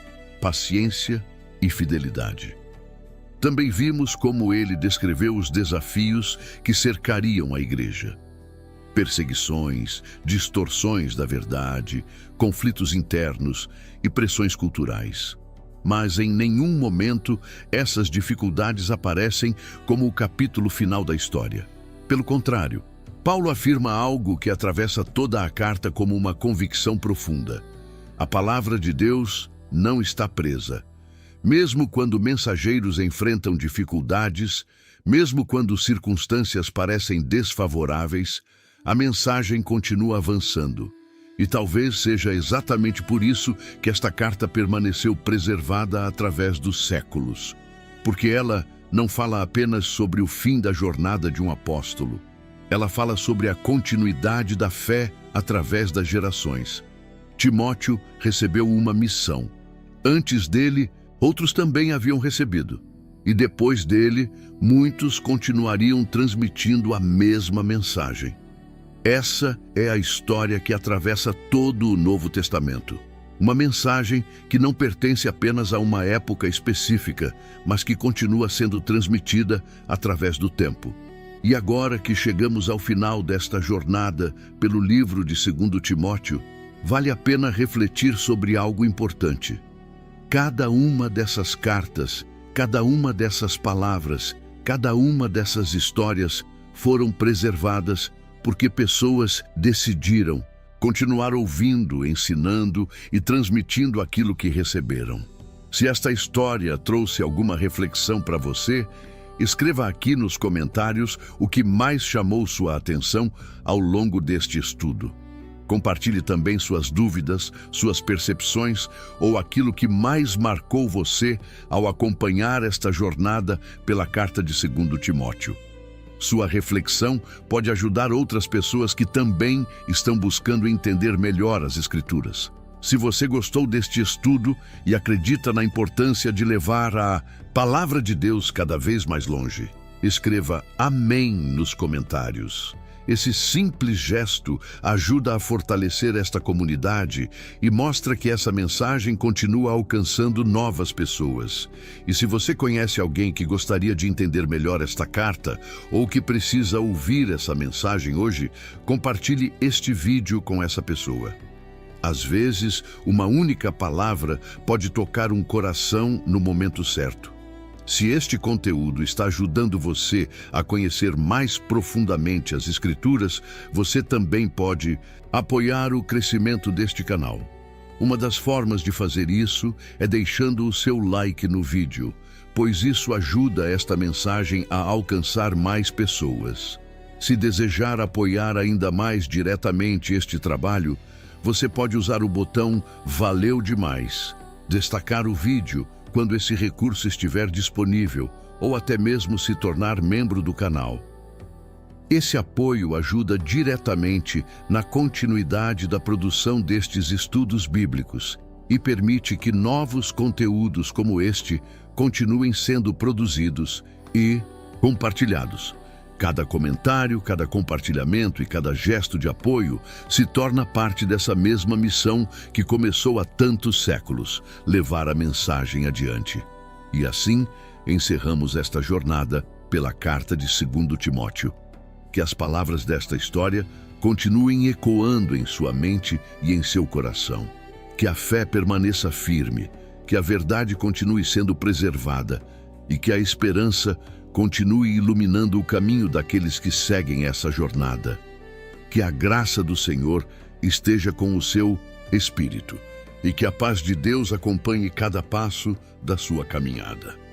paciência e fidelidade. Também vimos como ele descreveu os desafios que cercariam a igreja. Perseguições, distorções da verdade, conflitos internos e pressões culturais. Mas em nenhum momento essas dificuldades aparecem como o capítulo final da história. Pelo contrário, Paulo afirma algo que atravessa toda a carta como uma convicção profunda. A palavra de Deus não está presa. Mesmo quando mensageiros enfrentam dificuldades, mesmo quando circunstâncias parecem desfavoráveis, a mensagem continua avançando. E talvez seja exatamente por isso que esta carta permaneceu preservada através dos séculos. Porque ela não fala apenas sobre o fim da jornada de um apóstolo. Ela fala sobre a continuidade da fé através das gerações. Timóteo recebeu uma missão. Antes dele, outros também haviam recebido. E depois dele, muitos continuariam transmitindo a mesma mensagem. Essa é a história que atravessa todo o Novo Testamento. Uma mensagem que não pertence apenas a uma época específica, mas que continua sendo transmitida através do tempo. E agora que chegamos ao final desta jornada pelo livro de 2 Timóteo, vale a pena refletir sobre algo importante. Cada uma dessas cartas, cada uma dessas palavras, cada uma dessas histórias foram preservadas porque pessoas decidiram continuar ouvindo, ensinando e transmitindo aquilo que receberam. Se esta história trouxe alguma reflexão para você, escreva aqui nos comentários o que mais chamou sua atenção ao longo deste estudo. Compartilhe também suas dúvidas, suas percepções ou aquilo que mais marcou você ao acompanhar esta jornada pela carta de 2 Timóteo. Sua reflexão pode ajudar outras pessoas que também estão buscando entender melhor as Escrituras. Se você gostou deste estudo e acredita na importância de levar a Palavra de Deus cada vez mais longe, escreva Amém nos comentários. Esse simples gesto ajuda a fortalecer esta comunidade e mostra que essa mensagem continua alcançando novas pessoas. E se você conhece alguém que gostaria de entender melhor esta carta ou que precisa ouvir essa mensagem hoje, compartilhe este vídeo com essa pessoa. Às vezes, uma única palavra pode tocar um coração no momento certo. Se este conteúdo está ajudando você a conhecer mais profundamente as Escrituras, você também pode apoiar o crescimento deste canal. Uma das formas de fazer isso é deixando o seu like no vídeo, pois isso ajuda esta mensagem a alcançar mais pessoas. Se desejar apoiar ainda mais diretamente este trabalho, você pode usar o botão Valeu Demais, destacar o vídeo quando esse recurso estiver disponível, ou até mesmo se tornar membro do canal. Esse apoio ajuda diretamente na continuidade da produção destes estudos bíblicos e permite que novos conteúdos como este continuem sendo produzidos e compartilhados. Cada comentário, cada compartilhamento e cada gesto de apoio se torna parte dessa mesma missão que começou há tantos séculos, levar a mensagem adiante. E assim, encerramos esta jornada pela carta de 2 Timóteo. Que as palavras desta história continuem ecoando em sua mente e em seu coração. Que a fé permaneça firme, que a verdade continue sendo preservada e que a esperança continue iluminando o caminho daqueles que seguem essa jornada. Que a graça do Senhor esteja com o seu espírito e que a paz de Deus acompanhe cada passo da sua caminhada.